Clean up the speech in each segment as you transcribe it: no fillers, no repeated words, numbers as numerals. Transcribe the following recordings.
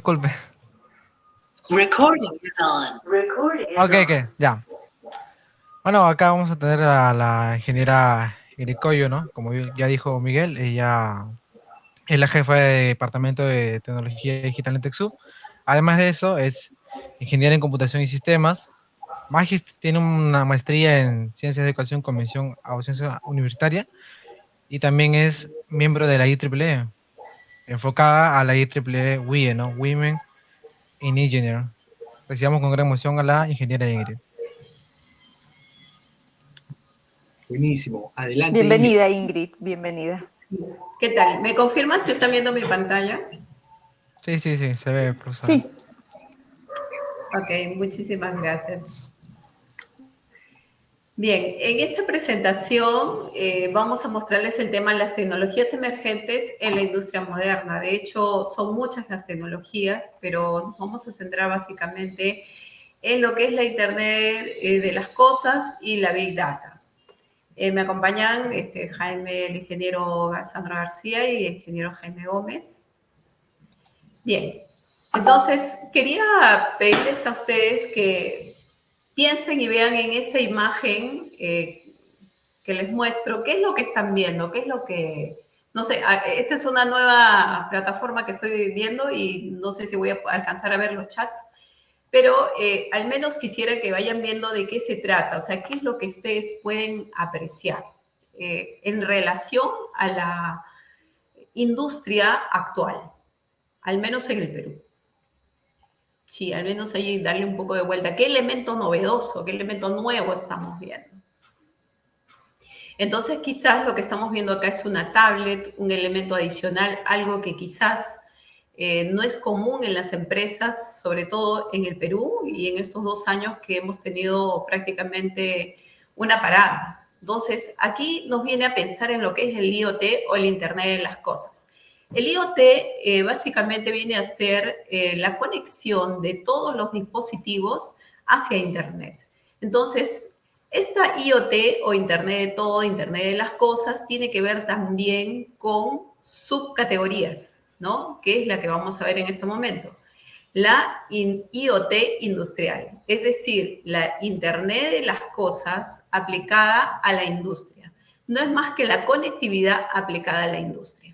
Disculpe. Recording is on. Recording is Ok, on. ok, ya. Bueno, acá vamos a tener a la ingeniera Iricoyo, ¿no? Como ya dijo Miguel, ella es la jefa de departamento de tecnología digital en TechSoup. Además de eso, es ingeniera en computación y sistemas. Tiene una maestría en ciencias de educación con mención a docencia universitaria y también es miembro de la IEEE, enfocada a la IEEE WIE, ¿no? Women in Engineering. Recibamos con gran emoción a la ingeniera Ingrid. Buenísimo. Adelante, Ingrid. Bienvenida, Ingrid, bienvenida. ¿Qué tal? ¿Me confirman si están viendo mi pantalla? Sí, sí, sí, se ve, profesora. Sí, Ok, muchísimas gracias. Bien, en esta presentación vamos a mostrarles el tema de las tecnologías emergentes en la industria moderna. De hecho, son muchas las tecnologías, pero nos vamos a centrar básicamente en lo que es la Internet de las cosas y la Big Data. Me acompañan Jaime, el ingeniero Sandro García y el ingeniero Jaime Gómez. Bien, entonces quería pedirles a ustedes que piensen y vean en esta imagen que les muestro, qué es lo que están viendo, qué es lo que, no sé, esta es una nueva plataforma que estoy viendo y no sé si voy a alcanzar a ver los chats, pero al menos quisiera que vayan viendo de qué se trata, o sea, qué es lo que ustedes pueden apreciar en relación a la industria actual, al menos en el Perú. Sí, al menos ahí darle un poco de vuelta. ¿Qué elemento novedoso, qué elemento nuevo estamos viendo? Entonces, quizás lo que estamos viendo acá es una tablet, un elemento adicional, algo que quizás no es común en las empresas, sobre todo en el Perú y en estos 2 años que hemos tenido prácticamente una parada. Entonces, aquí nos viene a pensar en lo que es el IoT o el Internet de las Cosas. El IoT básicamente viene a ser la conexión de todos los dispositivos hacia Internet. Entonces, esta IoT o Internet de todo, Internet de las cosas, tiene que ver también con subcategorías, ¿no? Que es la que vamos a ver en este momento. La IoT industrial, es decir, la Internet de las cosas aplicada a la industria. No es más que la conectividad aplicada a la industria.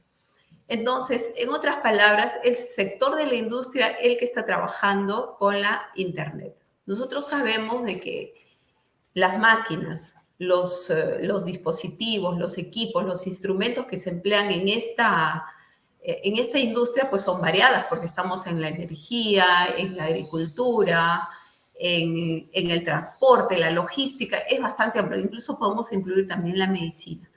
Entonces, en otras palabras, el sector de la industria el que está trabajando con la Internet. Nosotros sabemos de que las máquinas, los dispositivos, los equipos, los instrumentos que se emplean en esta industria, pues son variadas, porque estamos en la energía, en la agricultura, en el transporte, la logística, es bastante amplio. Incluso podemos incluir también la medicina.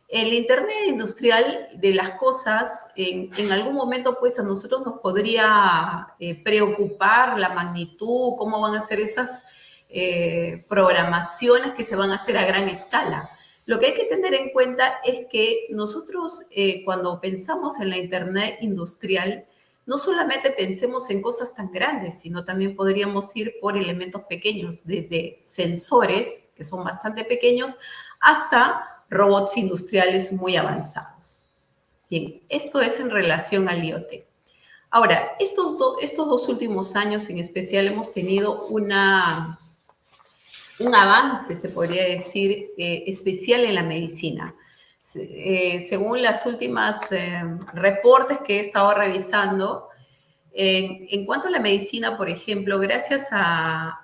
El Internet industrial de las cosas, en algún momento, pues a nosotros nos podría preocupar la magnitud, cómo van a ser esas programaciones que se van a hacer a gran escala. Lo que hay que tener en cuenta es que nosotros cuando pensamos en la Internet industrial, no solamente pensemos en cosas tan grandes, sino también podríamos ir por elementos pequeños, desde sensores, que son bastante pequeños, hasta robots industriales muy avanzados. Bien, esto es en relación al IoT. Ahora, estos dos últimos años en especial hemos tenido un avance, se podría decir, especial en la medicina. Según las últimas reportes que he estado revisando, en cuanto a la medicina, por ejemplo, gracias a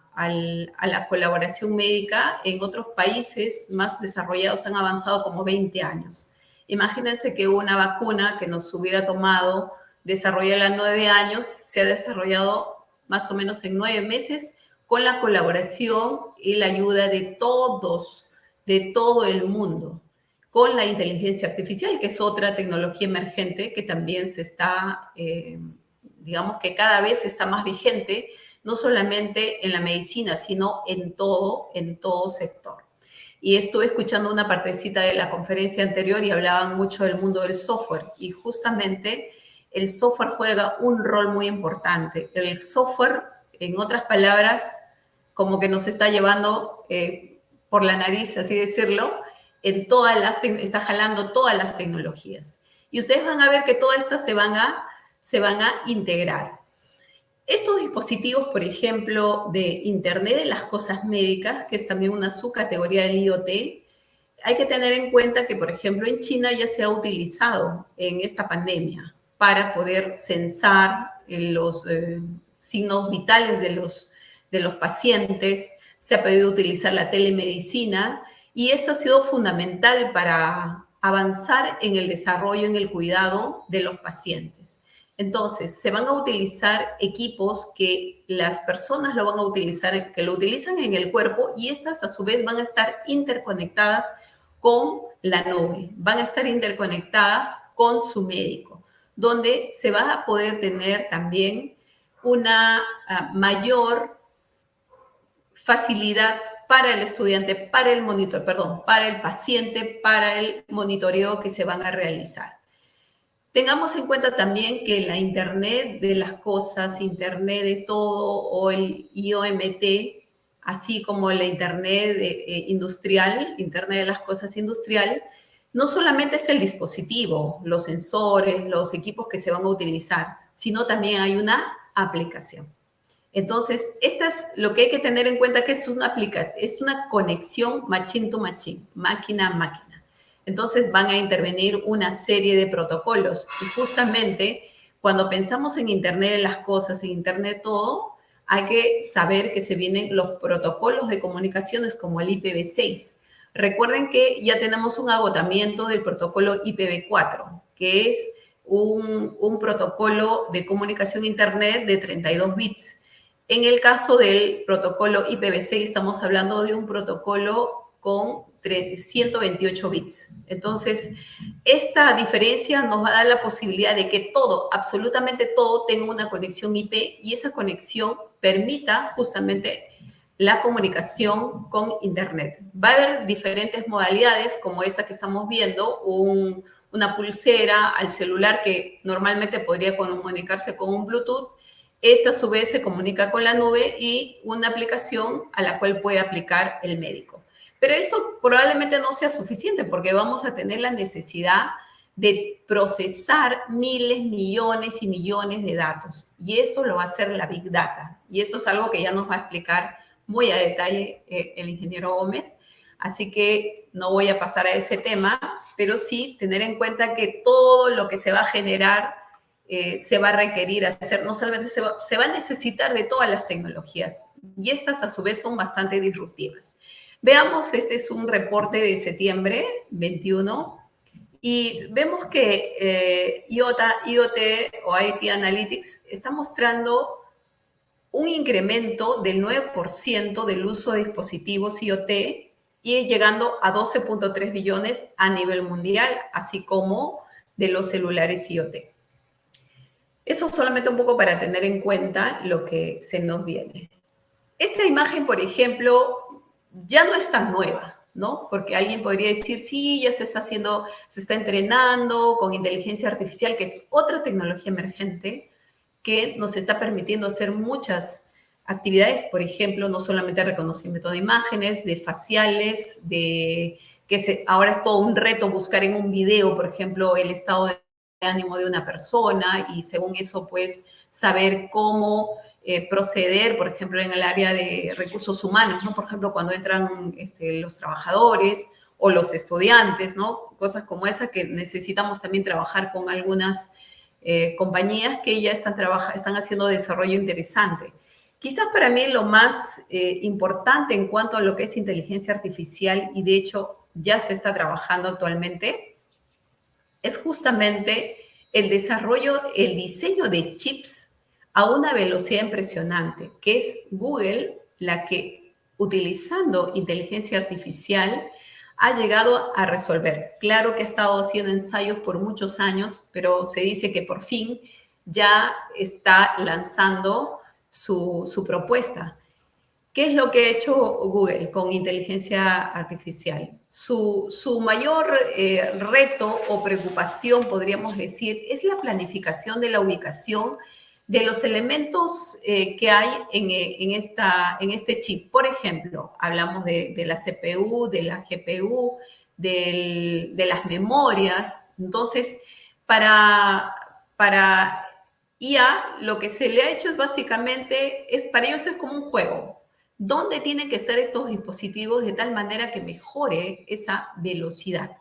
la colaboración médica, en otros países más desarrollados han avanzado como 20 años. Imagínense que una vacuna que nos hubiera tomado desarrollarla en 9 años, se ha desarrollado más o menos en 9 meses con la colaboración y la ayuda de todos, de todo el mundo, con la inteligencia artificial, que es otra tecnología emergente que también se está, digamos que cada vez está más vigente, no solamente en la medicina, sino en todo sector. Y estuve escuchando una partecita de la conferencia anterior y hablaban mucho del mundo del software. Y justamente el software juega un rol muy importante. El software, en otras palabras, como que nos está llevando por la nariz, así decirlo, está jalando todas las tecnologías. Y ustedes van a ver que todas estas se van a integrar. Estos dispositivos, por ejemplo, de Internet de las Cosas Médicas, que es también una subcategoría del IoT, hay que tener en cuenta que, por ejemplo, en China ya se ha utilizado en esta pandemia para poder censar los signos vitales de los pacientes. Se ha podido utilizar la telemedicina y eso ha sido fundamental para avanzar en el desarrollo, en el cuidado de los pacientes. Entonces, se van a utilizar equipos que las personas lo van a utilizar, que lo utilizan en el cuerpo y estas a su vez van a estar interconectadas con la nube, van a estar interconectadas con su médico, donde se va a poder tener también una mayor facilidad para el estudiante, para el monitor, perdón, para el paciente, para el monitoreo que se van a realizar. Tengamos en cuenta también que la Internet de las cosas, Internet de todo o el IoMT, así como la Internet industrial, Internet de las cosas industrial, no solamente es el dispositivo, los sensores, los equipos que se van a utilizar, sino también hay una aplicación. Entonces, esta es lo que hay que tener en cuenta, que es una aplicación, es una conexión machine to machine, máquina a máquina. Entonces van a intervenir una serie de protocolos. Y justamente cuando pensamos en Internet de las cosas, en Internet todo, hay que saber que se vienen los protocolos de comunicaciones como el IPv6. Recuerden que ya tenemos un agotamiento del protocolo IPv4, que es un protocolo de comunicación Internet de 32 bits. En el caso del protocolo IPv6 estamos hablando de un protocolo con 128 bits. Entonces, esta diferencia nos va a dar la posibilidad de que todo, absolutamente todo, tenga una conexión IP y esa conexión permita justamente la comunicación con Internet. Va a haber diferentes modalidades como esta que estamos viendo, una pulsera al celular que normalmente podría comunicarse con un Bluetooth. Esta a su vez se comunica con la nube y una aplicación a la cual puede aplicar el médico. Pero esto probablemente no sea suficiente porque vamos a tener la necesidad de procesar miles, millones y millones de datos. Y esto lo va a hacer la Big Data. Y esto es algo que ya nos va a explicar muy a detalle el ingeniero Gómez. Así que no voy a pasar a ese tema, pero sí tener en cuenta que todo lo que se va a generar se va a requerir hacer, no solamente se va a necesitar de todas las tecnologías. Y estas a su vez son bastante disruptivas. Veamos, este es un reporte de septiembre 21 y vemos que IoT o IoT Analytics está mostrando un incremento del 9% del uso de dispositivos IoT y llegando a 12.3 billones a nivel mundial, así como de los celulares IoT. Eso solamente un poco para tener en cuenta lo que se nos viene. Esta imagen, por ejemplo, ya no es tan nueva, ¿no? Porque alguien podría decir, sí, ya se está entrenando con inteligencia artificial, que es otra tecnología emergente que nos está permitiendo hacer muchas actividades, por ejemplo, no solamente reconocimiento de imágenes, de faciales, ahora es todo un reto buscar en un video, por ejemplo, el estado de ánimo de una persona y según eso, pues, saber cómo proceder, por ejemplo, en el área de recursos humanos, ¿no? Por ejemplo, cuando entran los trabajadores o los estudiantes, ¿no? Cosas como esa que necesitamos también trabajar con algunas compañías que ya están haciendo desarrollo interesante. Quizás para mí lo más importante en cuanto a lo que es inteligencia artificial, y de hecho ya se está trabajando actualmente, es justamente el desarrollo, el diseño de chips a una velocidad impresionante, que es Google la que, utilizando inteligencia artificial, ha llegado a resolver. Claro que ha estado haciendo ensayos por muchos años, pero se dice que por fin ya está lanzando su propuesta. ¿Qué es lo que ha hecho Google con inteligencia artificial? Su mayor reto o preocupación, podríamos decir, es la planificación de la ubicación de los elementos que hay en este chip. Por ejemplo, hablamos de la CPU, de la GPU, de las memorias. Entonces, para IA lo que se le ha hecho es básicamente, para ellos es como un juego. ¿Dónde tienen que estar estos dispositivos de tal manera que mejore esa velocidad?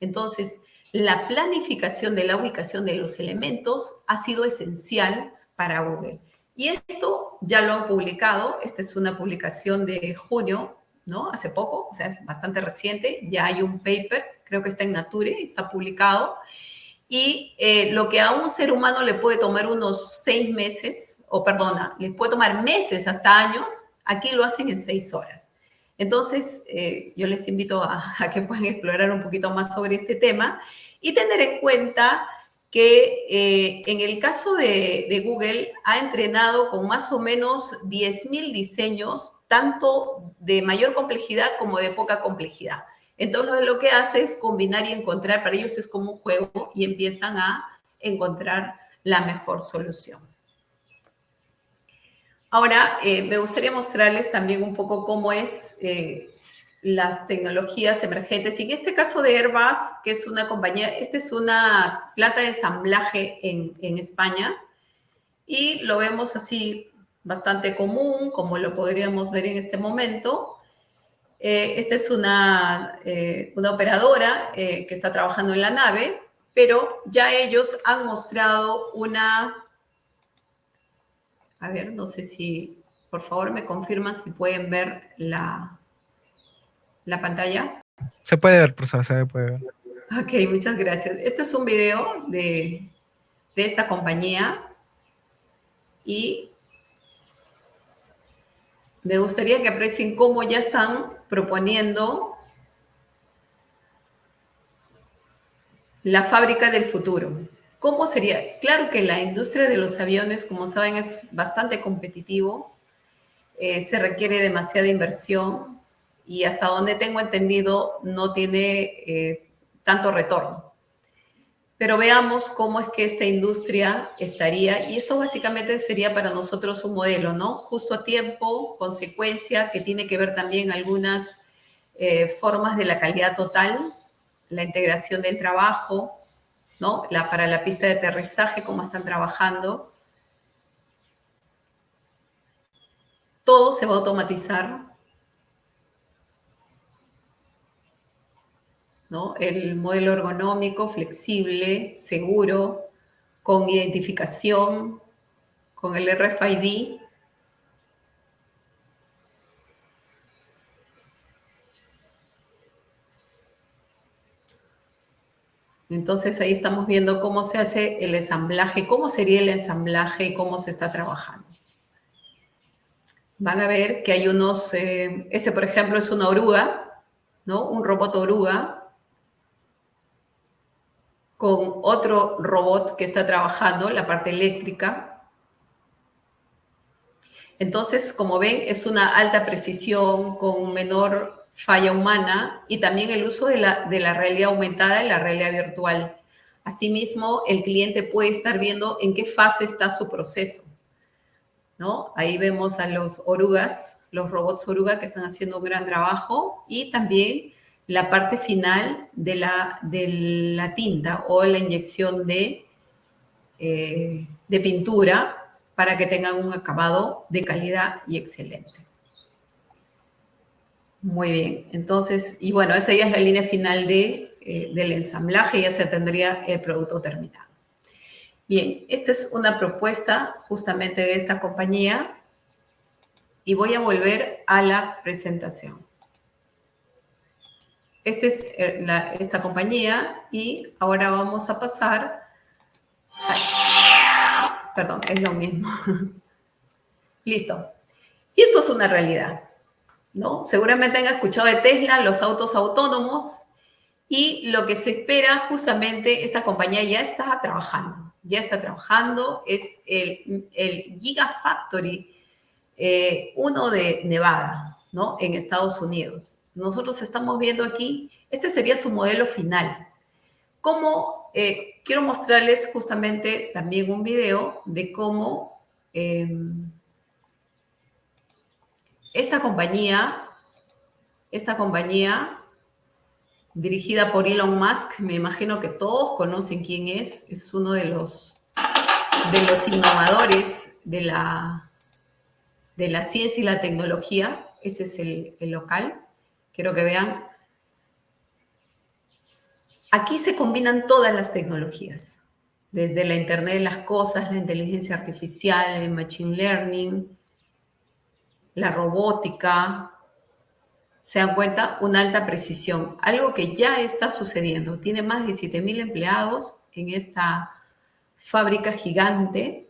Entonces, la planificación de la ubicación de los elementos ha sido esencial para Google. Y esto ya lo han publicado. Esta es una publicación de junio, ¿no? Hace poco, o sea, es bastante reciente. Ya hay un paper, creo que está en Nature, está publicado. Y lo que a un ser humano le puede tomar unos 6 meses, le puede tomar meses hasta años, aquí lo hacen en 6 horas. Entonces, yo les invito a que puedan explorar un poquito más sobre este tema y tener en cuenta que en el caso de Google ha entrenado con más o menos 10.000 diseños, tanto de mayor complejidad como de poca complejidad. Entonces, lo que hace es combinar y encontrar, para ellos es como un juego y empiezan a encontrar la mejor solución. Ahora, me gustaría mostrarles también un poco cómo es las tecnologías emergentes. Y en este caso de Airbus, que es una compañía, esta es una planta de ensamblaje en España y lo vemos así bastante común, como lo podríamos ver en este momento. Esta es una operadora que está trabajando en la nave, pero ya ellos han mostrado una... A ver, no sé si, por favor, me confirman si pueden ver la pantalla. Se puede ver, profesor, se puede ver. Ok, muchas gracias. Este es un video de esta compañía y me gustaría que aprecien cómo ya están proponiendo la fábrica del futuro. ¿Cómo sería? Claro que la industria de los aviones, como saben, es bastante competitivo. Se requiere demasiada inversión y hasta donde tengo entendido no tiene tanto retorno. Pero veamos cómo es que esta industria estaría, y eso básicamente sería para nosotros un modelo, ¿no? Justo a tiempo, consecuencia, que tiene que ver también algunas formas de la calidad total, la integración del trabajo, ¿no? Para la pista de aterrizaje, cómo están trabajando. Todo se va a automatizar, ¿no? El modelo ergonómico, flexible, seguro, con identificación, con el RFID. Entonces ahí estamos viendo cómo se hace el ensamblaje, cómo sería el ensamblaje y cómo se está trabajando. Van a ver que hay unos, ese por ejemplo es una oruga, ¿no? Un robot oruga con otro robot que está trabajando la parte eléctrica. Entonces, como ven, es una alta precisión con menor falla humana y también el uso de la realidad aumentada y la realidad virtual. Asimismo, el cliente puede estar viendo en qué fase está su proceso, ¿no? Ahí vemos a los orugas, los robots oruga que están haciendo un gran trabajo y también la parte final de la tinta o la inyección de pintura para que tengan un acabado de calidad y excelente. Muy bien, entonces, y bueno, esa ya es la línea final del ensamblaje, ya se tendría el producto terminado. Bien, esta es una propuesta justamente de esta compañía y voy a volver a la presentación. Esta es esta compañía y ahora vamos a pasar... Perdón, es lo mismo. Listo. Y esto es una realidad, ¿no? Seguramente han escuchado de Tesla, los autos autónomos, y lo que se espera justamente, esta compañía ya está trabajando, es el Gigafactory 1 de Nevada, ¿no? En Estados Unidos. Nosotros estamos viendo aquí, este sería su modelo final. Quiero mostrarles justamente también un video de cómo esta compañía dirigida por Elon Musk, me imagino que todos conocen quién es uno de los de los innovadores de la ciencia y la tecnología. Ese es el local. Quiero que vean. Aquí se combinan todas las tecnologías, desde la Internet de las Cosas, la inteligencia artificial, el machine learning, la robótica. Se dan cuenta, una alta precisión, algo que ya está sucediendo. Tiene más de 7.000 empleados en esta fábrica gigante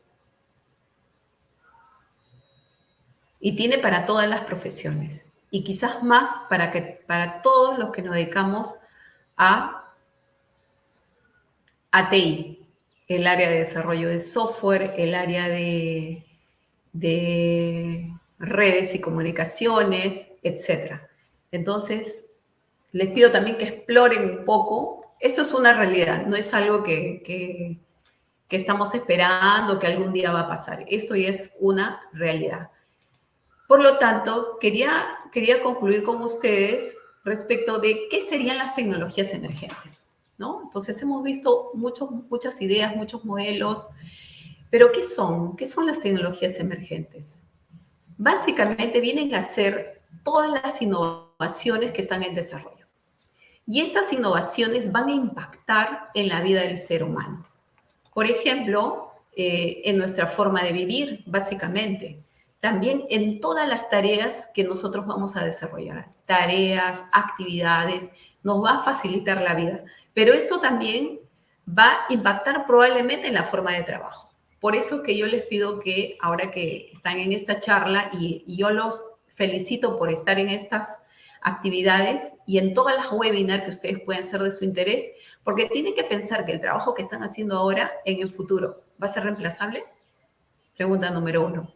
y tiene para todas las profesiones y quizás más para todos los que nos dedicamos a TI, el área de desarrollo de software, el área de redes y comunicaciones, etc. Entonces, les pido también que exploren un poco. Esto es una realidad, no es algo que estamos esperando, que algún día va a pasar. Esto ya es una realidad. Por lo tanto, quería concluir con ustedes respecto de qué serían las tecnologías emergentes, ¿no? Entonces, hemos visto muchas ideas, muchos modelos, pero ¿qué son? ¿Qué son las tecnologías emergentes? Básicamente vienen a ser todas las innovaciones que están en desarrollo. Y estas innovaciones van a impactar en la vida del ser humano. Por ejemplo, en nuestra forma de vivir, básicamente. También en todas las tareas que nosotros vamos a desarrollar. Tareas, actividades, nos va a facilitar la vida. Pero esto también va a impactar probablemente en la forma de trabajo. Por eso que yo les pido que ahora que están en esta charla y yo los felicito por estar en estas actividades y en todas las webinars que ustedes pueden ser de su interés, porque tienen que pensar que el trabajo que están haciendo ahora en el futuro va a ser reemplazable. Pregunta número 1.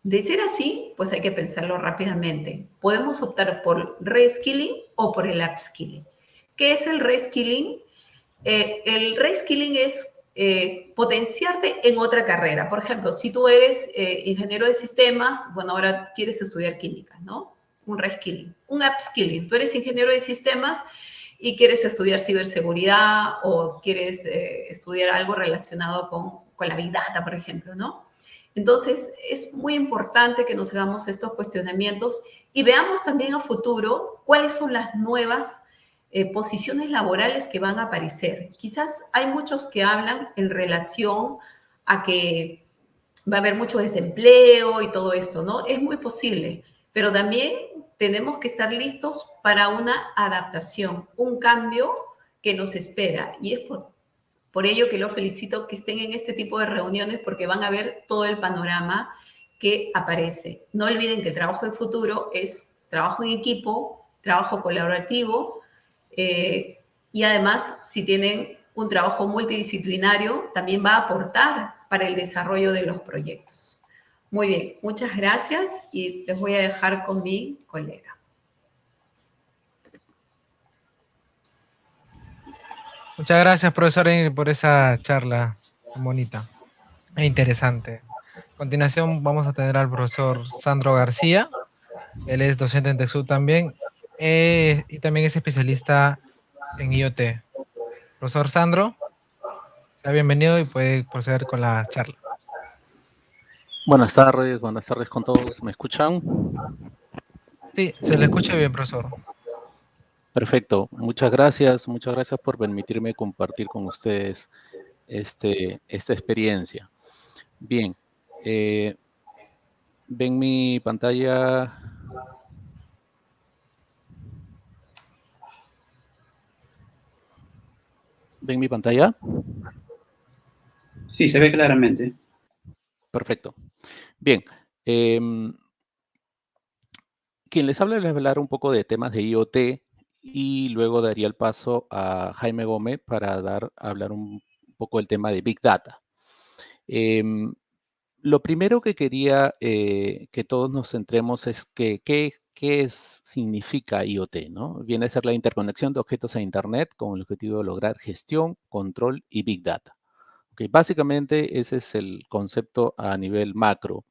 De ser así, pues hay que pensarlo rápidamente. Podemos optar por reskilling o por el upskilling. ¿Qué es el reskilling? El reskilling es potenciarte en otra carrera. Por ejemplo, si tú eres ingeniero de sistemas, bueno, ahora quieres estudiar química, ¿no? Un reskilling. Un upskilling. Tú eres ingeniero de sistemas y quieres estudiar ciberseguridad o quieres estudiar algo relacionado con la Big Data, por ejemplo, ¿no? Entonces, es muy importante que nos hagamos estos cuestionamientos y veamos también a futuro cuáles son las nuevas posiciones laborales que van a aparecer. Quizás hay muchos que hablan en relación a que va a haber mucho desempleo y todo esto, ¿no? Es muy posible, pero también tenemos que estar listos para una adaptación, un cambio que nos espera. Y es por ello que los felicito que estén en este tipo de reuniones porque van a ver todo el panorama que aparece. No olviden que el trabajo de futuro es trabajo en equipo, trabajo colaborativo, y además, si tienen un trabajo multidisciplinario, también va a aportar para el desarrollo de los proyectos. Muy bien, muchas gracias y les voy a dejar con mi colega. Muchas gracias, profesor, por esa charla bonita e interesante. A continuación vamos a tener al profesor Sandro García. Él es docente en TECSUD también y también es especialista en IoT. Profesor Sandro, sea bienvenido y puede proceder con la charla. Buenas tardes con todos. ¿Me escuchan? Sí, se le escucha bien, profesor. Perfecto. Muchas gracias por permitirme compartir con ustedes esta experiencia. Bien, ¿ven mi pantalla? ¿Ven mi pantalla? Sí, se ve claramente. Perfecto. Bien, quien les habla les va a hablar un poco de temas de IoT y luego daría el paso a Jaime Gómez para hablar un poco del tema de Big Data. Lo primero que quería que todos nos centremos es qué significa IoT, ¿no? Viene a ser la interconexión de objetos a Internet con el objetivo de lograr gestión, control y Big Data. Okay, básicamente ese es el concepto a nivel macro.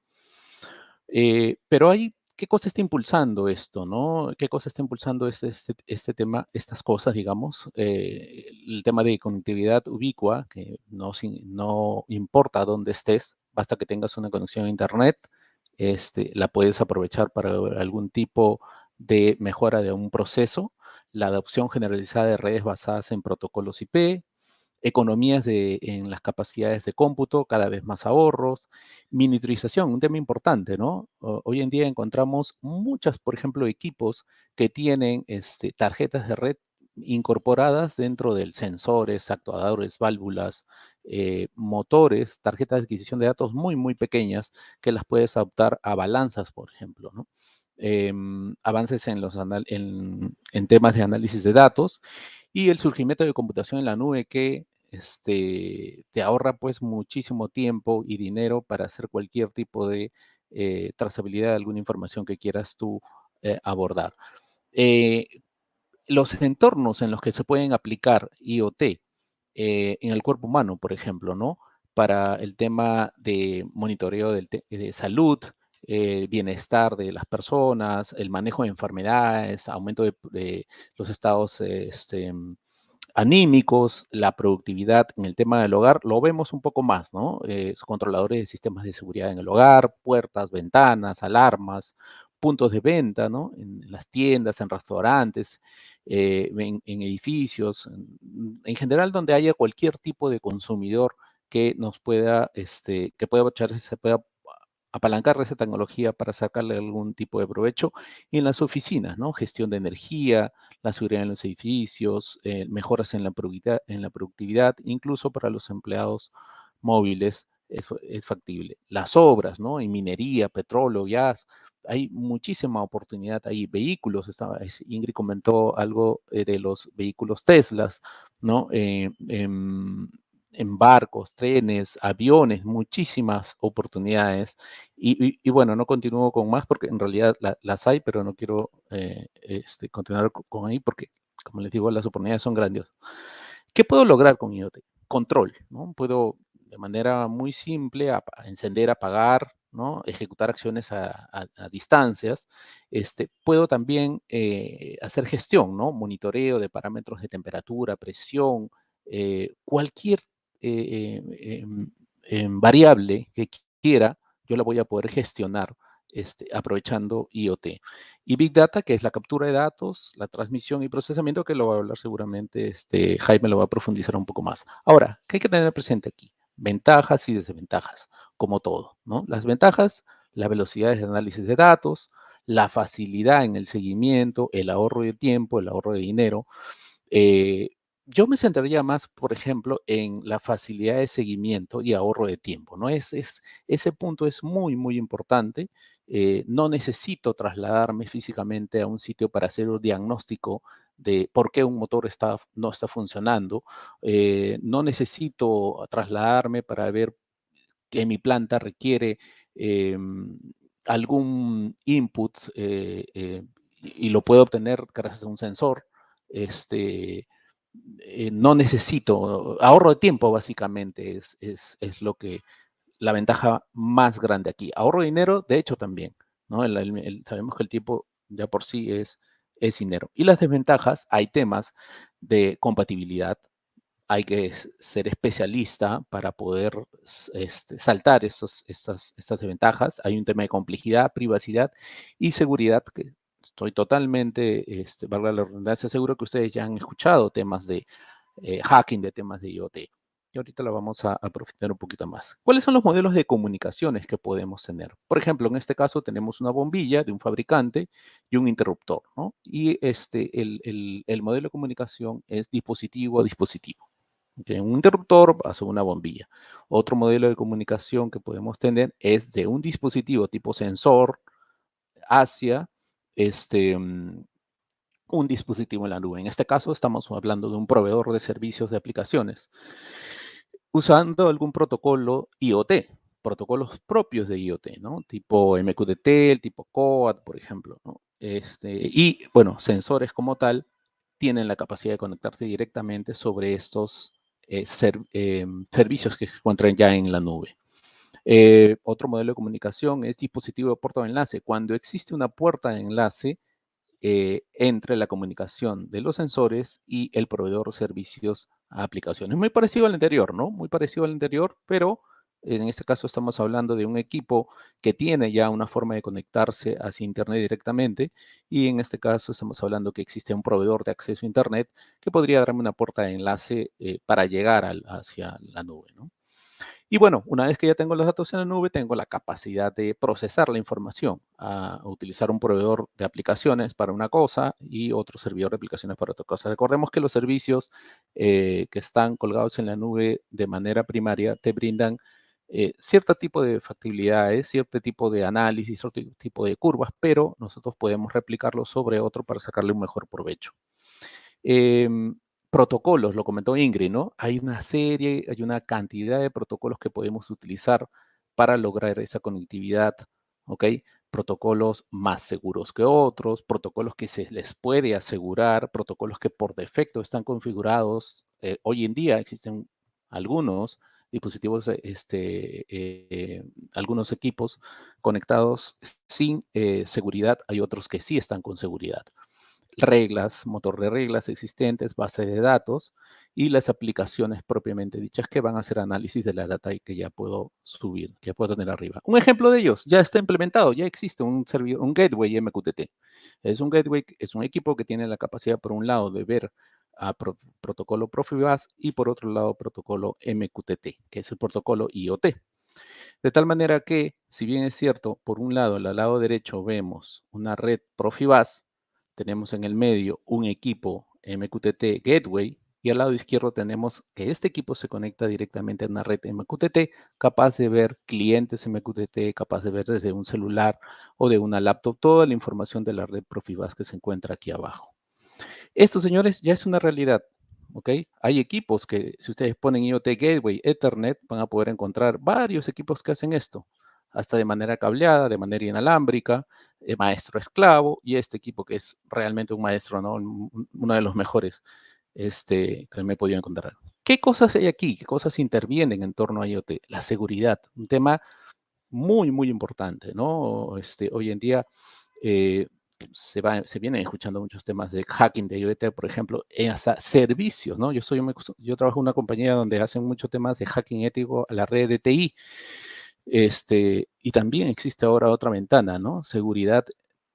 Pero hay ¿qué cosa está impulsando esto, no? ¿Qué cosa está impulsando este tema, estas cosas, digamos? El tema de conectividad ubicua, que no importa dónde estés, basta que tengas una conexión a Internet, la puedes aprovechar para algún tipo de mejora de un proceso, la adopción generalizada de redes basadas en protocolos IP, economías en las capacidades de cómputo, cada vez más ahorros, miniaturización, un tema importante, ¿no? Hoy en día encontramos muchas, por ejemplo, equipos que tienen tarjetas de red incorporadas dentro del sensores, actuadores, válvulas, motores, tarjetas de adquisición de datos muy, muy pequeñas que las puedes adaptar a balanzas, por ejemplo, ¿no? Avances en temas de análisis de datos y el surgimiento de computación en la nube que te ahorra pues muchísimo tiempo y dinero para hacer cualquier tipo de trazabilidad de alguna información que quieras tú abordar. Los entornos en los que se pueden aplicar IoT en el cuerpo humano, por ejemplo, ¿no? Para el tema de monitoreo de salud, bienestar de las personas, el manejo de enfermedades, aumento de los estados anímicos, la productividad en el tema del hogar, lo vemos un poco más, ¿no? Controladores de sistemas de seguridad en el hogar, puertas, ventanas, alarmas, puntos de venta, ¿no? En las tiendas, en restaurantes, en edificios, en general donde haya cualquier tipo de consumidor que nos pueda, que pueda se pueda apalancar de esa tecnología para sacarle algún tipo de provecho. Y en las oficinas, ¿no? Gestión de energía, la seguridad en los edificios, mejoras en la productividad, incluso para los empleados móviles es factible. Las obras, ¿no? En minería, petróleo, gas, hay muchísima oportunidad ahí. Vehículos, Ingrid comentó algo de los vehículos Teslas, ¿no? En barcos, trenes, aviones, muchísimas oportunidades. Y bueno, no continúo con más porque en realidad las hay, pero no quiero continuar con ahí porque, como les digo, las oportunidades son grandiosas. ¿Qué puedo lograr con IoT? Control, ¿no? Puedo de manera muy simple encender, apagar, ¿no? Ejecutar acciones a distancias. Puedo también hacer gestión, ¿no? Monitoreo de parámetros de temperatura, presión, cualquier variable que quiera, yo la voy a poder gestionar aprovechando IoT. Y Big Data, que es la captura de datos, la transmisión y procesamiento, que lo va a hablar seguramente, Jaime lo va a profundizar un poco más. Ahora, ¿qué hay que tener presente aquí? Ventajas y desventajas, como todo, ¿no? Las ventajas, la velocidad de análisis de datos, la facilidad en el seguimiento, el ahorro de tiempo, el ahorro de dinero. Yo me centraría más, por ejemplo, en la facilidad de seguimiento y ahorro de tiempo, ¿no? Ese punto es muy, muy importante. No necesito trasladarme físicamente a un sitio para hacer un diagnóstico de por qué un motor no está funcionando. No necesito trasladarme para ver que mi planta requiere algún input y lo puedo obtener gracias a un sensor. No necesito, ahorro de tiempo básicamente es lo que, la ventaja más grande aquí. Ahorro de dinero, de hecho también, ¿no? Sabemos que el tiempo ya por sí es dinero. Y las desventajas, hay temas de compatibilidad, hay que ser especialista para poder saltar estas desventajas. Hay un tema de complejidad, privacidad y seguridad que estoy totalmente, valga la redundancia, seguro que ustedes ya han escuchado temas de hacking, de temas de IoT. Y ahorita lo vamos a profundizar un poquito más. ¿Cuáles son los modelos de comunicaciones que podemos tener? Por ejemplo, en este caso tenemos una bombilla de un fabricante y un interruptor, ¿no? Y el modelo de comunicación es dispositivo a dispositivo. Okay, un interruptor hace una bombilla. Otro modelo de comunicación que podemos tener es de un dispositivo tipo sensor hacia un dispositivo en la nube. En este caso estamos hablando de un proveedor de servicios de aplicaciones usando algún protocolo IoT, protocolos propios de IoT, ¿no? Tipo MQTT, el tipo COAT, por ejemplo, ¿no? Y bueno, sensores como tal tienen la capacidad de conectarse directamente sobre estos servicios que se encuentran ya en la nube. Otro modelo de comunicación es dispositivo de puerta de enlace. Cuando existe una puerta de enlace entre la comunicación de los sensores y el proveedor de servicios a aplicaciones. Muy parecido al anterior, ¿no? Muy parecido al anterior, pero en este caso estamos hablando de un equipo que tiene ya una forma de conectarse hacia Internet directamente, y en este caso estamos hablando que existe un proveedor de acceso a Internet que podría darme una puerta de enlace para llegar hacia la nube, ¿no? Y bueno, una vez que ya tengo los datos en la nube, tengo la capacidad de procesar la información, a utilizar un proveedor de aplicaciones para una cosa y otro servidor de aplicaciones para otra cosa. Recordemos que los servicios que están colgados en la nube de manera primaria te brindan cierto tipo de factibilidades, cierto tipo de análisis, cierto tipo de curvas, pero nosotros podemos replicarlo sobre otro para sacarle un mejor provecho. Protocolos, lo comentó Ingrid, ¿no? Hay una cantidad de protocolos que podemos utilizar para lograr esa conectividad, ¿ok? Protocolos más seguros que otros, protocolos que se les puede asegurar, protocolos que por defecto están configurados. Hoy en día existen algunos dispositivos, algunos equipos conectados sin seguridad, hay otros que sí están con seguridad. Reglas, motor de reglas existentes, base de datos y las aplicaciones propiamente dichas que van a hacer análisis de la data y que ya puedo subir, que ya puedo tener arriba. Un ejemplo de ellos, ya está implementado, ya existe un servidor, un gateway MQTT. Es un gateway, es un equipo que tiene la capacidad, por un lado, de ver a protocolo Profibus y por otro lado, protocolo MQTT, que es el protocolo IoT. De tal manera que, si bien es cierto, por un lado, al lado derecho vemos una red Profibus, tenemos en el medio un equipo MQTT Gateway, y al lado izquierdo tenemos que este equipo se conecta directamente a una red MQTT, capaz de ver clientes MQTT, capaz de ver desde un celular o de una laptop toda la información de la red Profibus que se encuentra aquí abajo. Esto, señores, ya es una realidad. ¿Ok? Hay equipos que, si ustedes ponen IoT Gateway, Ethernet, van a poder encontrar varios equipos que hacen esto, hasta de manera cableada, de manera inalámbrica, maestro esclavo, y este equipo que es realmente un maestro, ¿no? Uno de los mejores que me he podido encontrar. ¿Qué cosas hay aquí? ¿Qué cosas intervienen en torno a IoT? La seguridad, un tema muy, muy importante, ¿no? Hoy en día se vienen escuchando muchos temas de hacking de IoT, por ejemplo, en hasta servicios, ¿no? Yo trabajo en una compañía donde hacen muchos temas de hacking ético a la red de TI. Y también existe ahora otra ventana, ¿no? Seguridad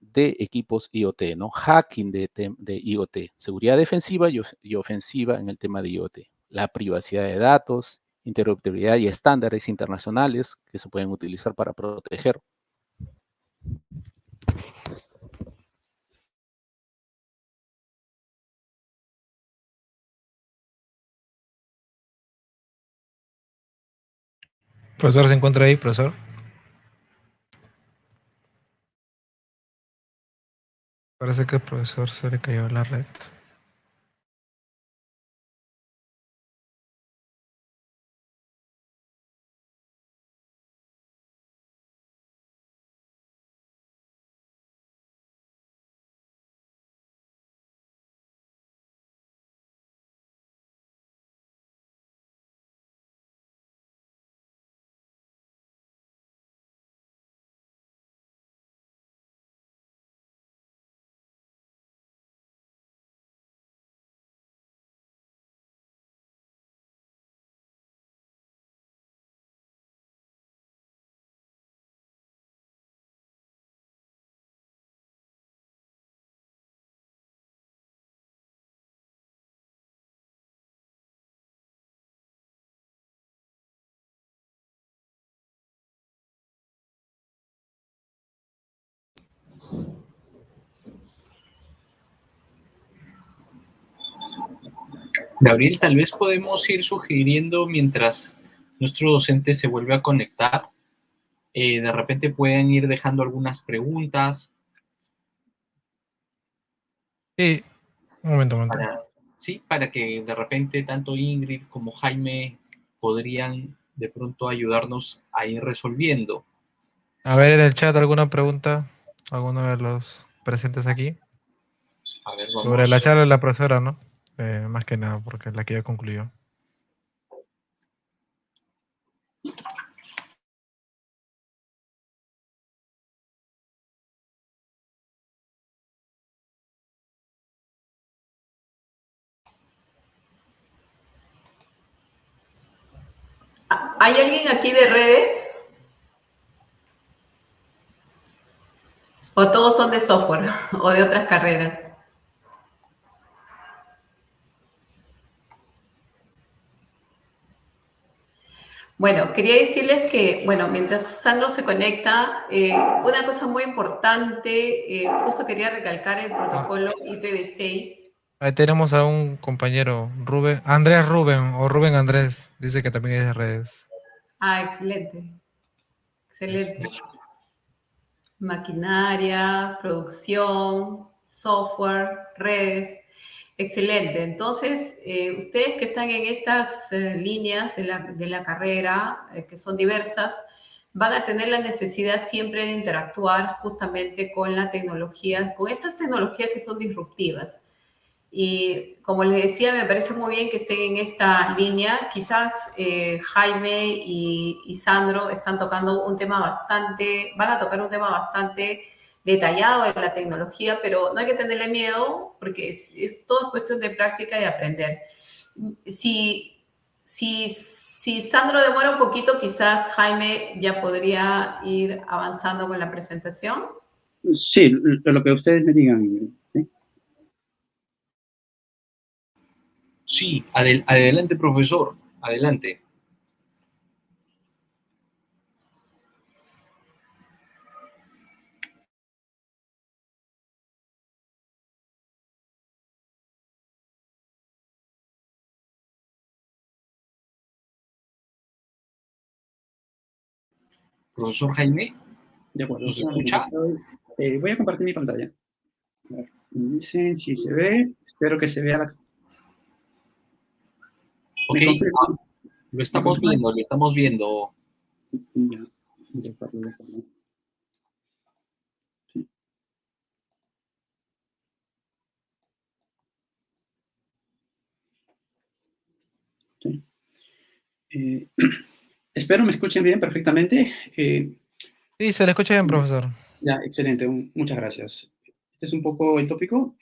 de equipos IoT, ¿no? Hacking de IoT. Seguridad defensiva y ofensiva en el tema de IoT. La privacidad de datos, interoperabilidad y estándares internacionales que se pueden utilizar para proteger. Profesor, ¿se encuentra ahí, profesor? Parece que al profesor se le cayó la red. Gabriel, tal vez podemos ir sugiriendo mientras nuestro docente se vuelve a conectar. De repente pueden ir dejando algunas preguntas. Sí, un momento. Para que de repente tanto Ingrid como Jaime podrían de pronto ayudarnos a ir resolviendo. A ver en el chat alguna pregunta, alguno de los presentes aquí. A ver, Sobre la charla de la profesora, ¿no? Más que nada, porque es la que ya concluyó. ¿Hay alguien aquí de redes? ¿O todos son de software o de otras carreras? Bueno, quería decirles que, bueno, mientras Sandro se conecta, una cosa muy importante, justo quería recalcar el protocolo IPv6. Ahí tenemos a un compañero, Rubén, Andrés Rubén, o Rubén Andrés, dice que también es de redes. Ah, excelente. Excelente. Maquinaria, producción, software, redes. Excelente. Entonces, ustedes que están en estas líneas de la carrera, que son diversas, van a tener la necesidad siempre de interactuar justamente con la tecnología, con estas tecnologías que son disruptivas. Y como les decía, me parece muy bien que estén en esta línea. Quizás Jaime y Sandro están tocando un tema bastante, van a tocar un tema bastante detallado de la tecnología, pero no hay que tenerle miedo porque es todo cuestión de práctica y de aprender. Si Sandro demora un poquito, quizás Jaime ya podría ir avanzando con la presentación. Sí, lo que ustedes me digan. ¿Sí? Sí, adelante, profesor. Adelante. Profesor Jaime, De acuerdo. ¿nos escucha? Voy a compartir mi pantalla. A ver, me dicen si se ve. Espero que se vea la... Ok, lo estamos viendo, lo estamos viendo. Ya, de acuerdo, de acuerdo. Sí. Sí. Espero me escuchen bien, perfectamente. Sí, se le escucha bien, profesor. Ya, excelente, muchas gracias. Este es un poco el tópico.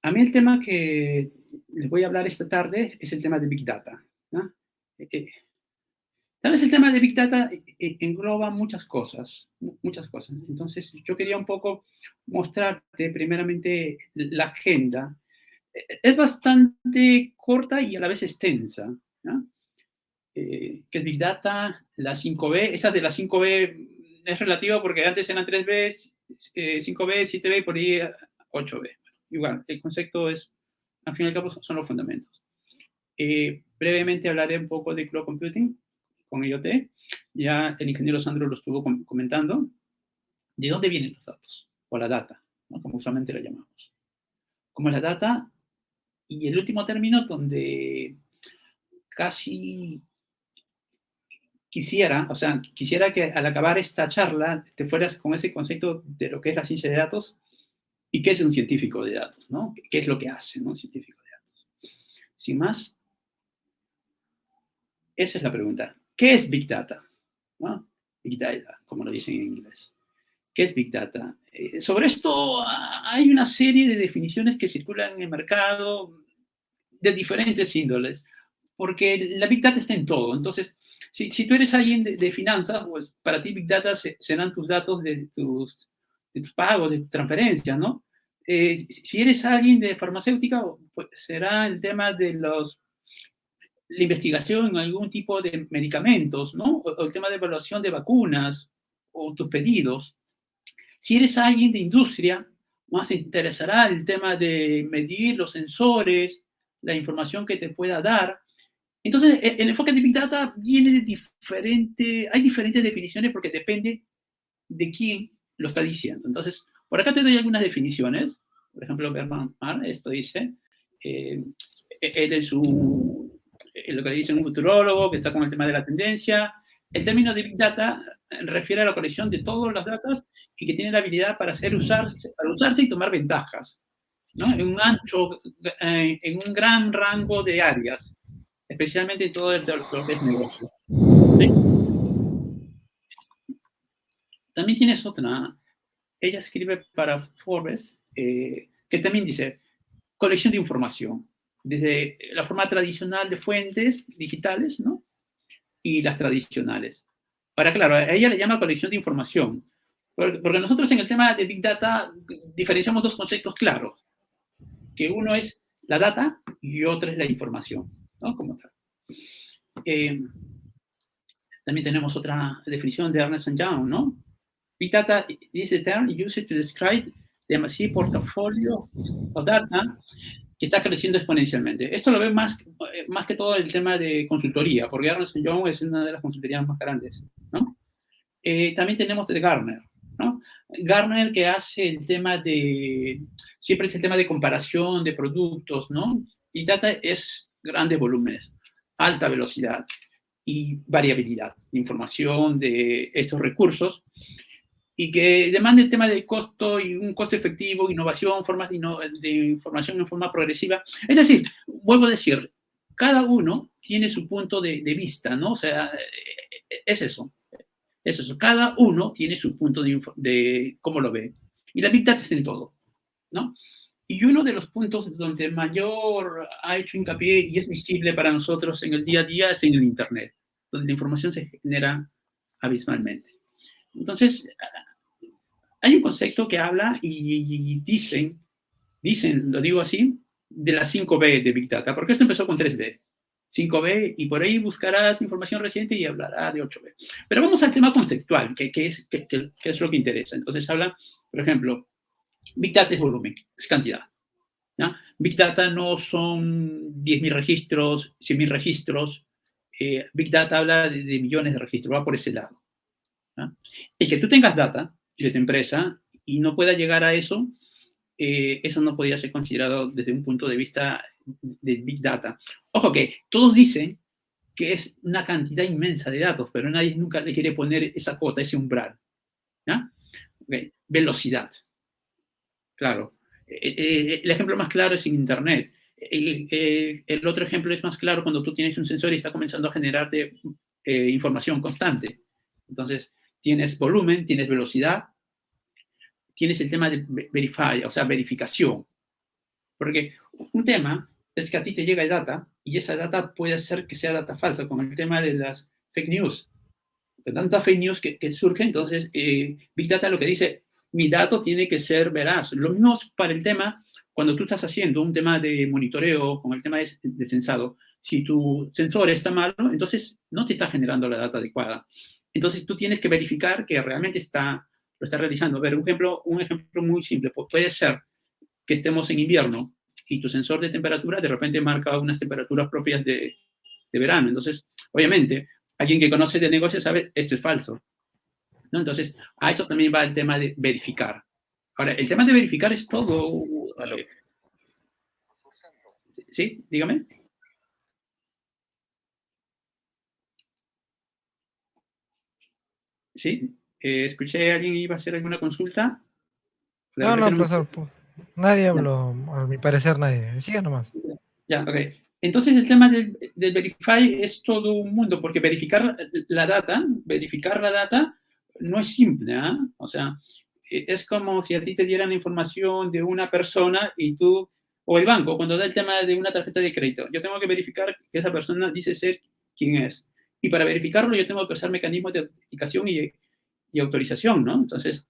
A mí el tema que les voy a hablar esta tarde es el tema de Big Data, ¿no? Tal vez el tema de Big Data engloba muchas cosas, muchas cosas. Entonces, yo quería un poco mostrarte primeramente la agenda. Es bastante corta y a la vez extensa, ¿no? Que es Big Data, la 5B. Esa de la 5B es relativa porque antes eran 3B, 5B, 7B y por ahí 8B. Igual, el concepto es, al fin y al cabo, son los fundamentos. Brevemente hablaré un poco de Cloud Computing con IoT. Ya el ingeniero Sandro lo estuvo comentando. ¿De dónde vienen los datos? O la data, ¿no? Como usualmente la llamamos. Como la data, y el último término donde casi quisiera que al acabar esta charla te fueras con ese concepto de lo que es la ciencia de datos y qué es un científico de datos, ¿no? ¿Qué es lo que hace, ¿no? Un científico de datos. Sin más, esa es la pregunta. ¿Qué es Big Data? ¿No? Big Data, como lo dicen en inglés. ¿Qué es Big Data? Sobre esto hay una serie de definiciones que circulan en el mercado de diferentes índoles, porque la Big Data está en todo. Entonces, si tú eres alguien de finanzas, pues para ti Big Data serán tus datos de tus pagos, de tus transferencias, ¿no? Si eres alguien de farmacéutica, pues será el tema de la investigación en algún tipo de medicamentos, ¿no? O el tema de evaluación de vacunas o tus pedidos. Si eres alguien de industria, más te interesará el tema de medir los sensores, la información que te pueda dar. Entonces, el enfoque de Big Data viene de hay diferentes definiciones porque depende de quién lo está diciendo. Entonces, por acá te doy algunas definiciones. Por ejemplo, Berman Mar, esto dice, él es lo que le dice un futurólogo que está con el tema de la tendencia. El término de Big Data refiere a la colección de todos los datos y que tiene la habilidad para usarse y tomar ventajas, ¿no? En un gran rango de áreas, especialmente en todo lo que es negocio. ¿Sí? También tienes otra, ella escribe para Forbes, que también dice colección de información, desde la forma tradicional de fuentes digitales, ¿no? Y las tradicionales. Ahora, claro, a ella le llama colección de información, porque nosotros en el tema de Big Data diferenciamos dos conceptos claros, que uno es la data y otro es la información, ¿no? Como tal. También tenemos otra definición de Ernst Young, ¿no? Big data is the term used to describe the massive portfolio of data que está creciendo exponencialmente. Esto lo ve más que todo el tema de consultoría, porque Ernst Young es una de las consultorías más grandes, ¿no? También tenemos de Gartner, ¿no? Gartner que hace el tema de, siempre es el tema de comparación de productos, ¿no? Y data es grandes volúmenes, alta velocidad y variabilidad de información de estos recursos y que demanda el tema de costo y un costo efectivo, innovación, formas de información en forma progresiva. Es decir, vuelvo a decir, cada uno tiene su punto de vista, ¿no? O sea, es eso. Es eso. Cada uno tiene su punto de cómo lo ve. Y la Big Data es en todo, ¿no? Y uno de los puntos donde mayor ha hecho hincapié y es visible para nosotros en el día a día es en el Internet, donde la información se genera abismalmente. Entonces, hay un concepto que habla y dicen, lo digo así, de las 5B de Big Data, porque esto empezó con 3B. 5B, y por ahí buscarás información reciente y hablará de 8B. Pero vamos al tema conceptual, que es lo que interesa. Entonces habla, por ejemplo, Big Data es volumen, es cantidad, ¿ya? Big Data no son 10.000 registros, 100.000 registros. Big Data habla de millones de registros, va por ese lado, ¿ya? El que tú tengas data de tu empresa y no pueda llegar a eso, eso no podría ser considerado desde un punto de vista de Big Data. Ojo que todos dicen que es una cantidad inmensa de datos, pero nadie nunca le quiere poner esa cuota, ese umbral, ¿ya? Okay. Velocidad. Claro. El ejemplo más claro es en Internet. El otro ejemplo es más claro cuando tú tienes un sensor y está comenzando a generarte información constante. Entonces, tienes volumen, tienes velocidad, tienes el tema de verify, o sea, verificación. Porque un tema es que a ti te llega data y esa data puede ser que sea data falsa, como el tema de las fake news. De tanta fake news que surge, entonces Big Data lo que dice, mi dato tiene que ser veraz. Lo mismo es para el tema, cuando tú estás haciendo un tema de monitoreo con el tema de censado, si tu sensor está malo, entonces no te está generando la data adecuada. Entonces tú tienes que verificar que realmente lo está realizando. A ver, un ejemplo muy simple. Puede ser que estemos en invierno y tu sensor de temperatura de repente marca unas temperaturas propias de verano. Entonces, obviamente, alguien que conoce de negocio sabe, esto es falso, ¿no? Entonces, a eso también va el tema de verificar. Ahora, el tema de verificar es todo... ¿Sí? Dígame. ¿Sí? Escuché a alguien iba a hacer alguna consulta. No, profesor, nadie habló, a mi parecer nadie. Siga nomás. Ya, ok. Entonces el tema del Verify es todo un mundo, porque verificar la data no es simple, ¿eh? O sea, es como si a ti te dieran información de una persona y tú, o el banco, cuando da el tema de una tarjeta de crédito, yo tengo que verificar que esa persona dice ser quien es. Y para verificarlo yo tengo que usar mecanismos de autenticación y autorización, ¿no? Entonces,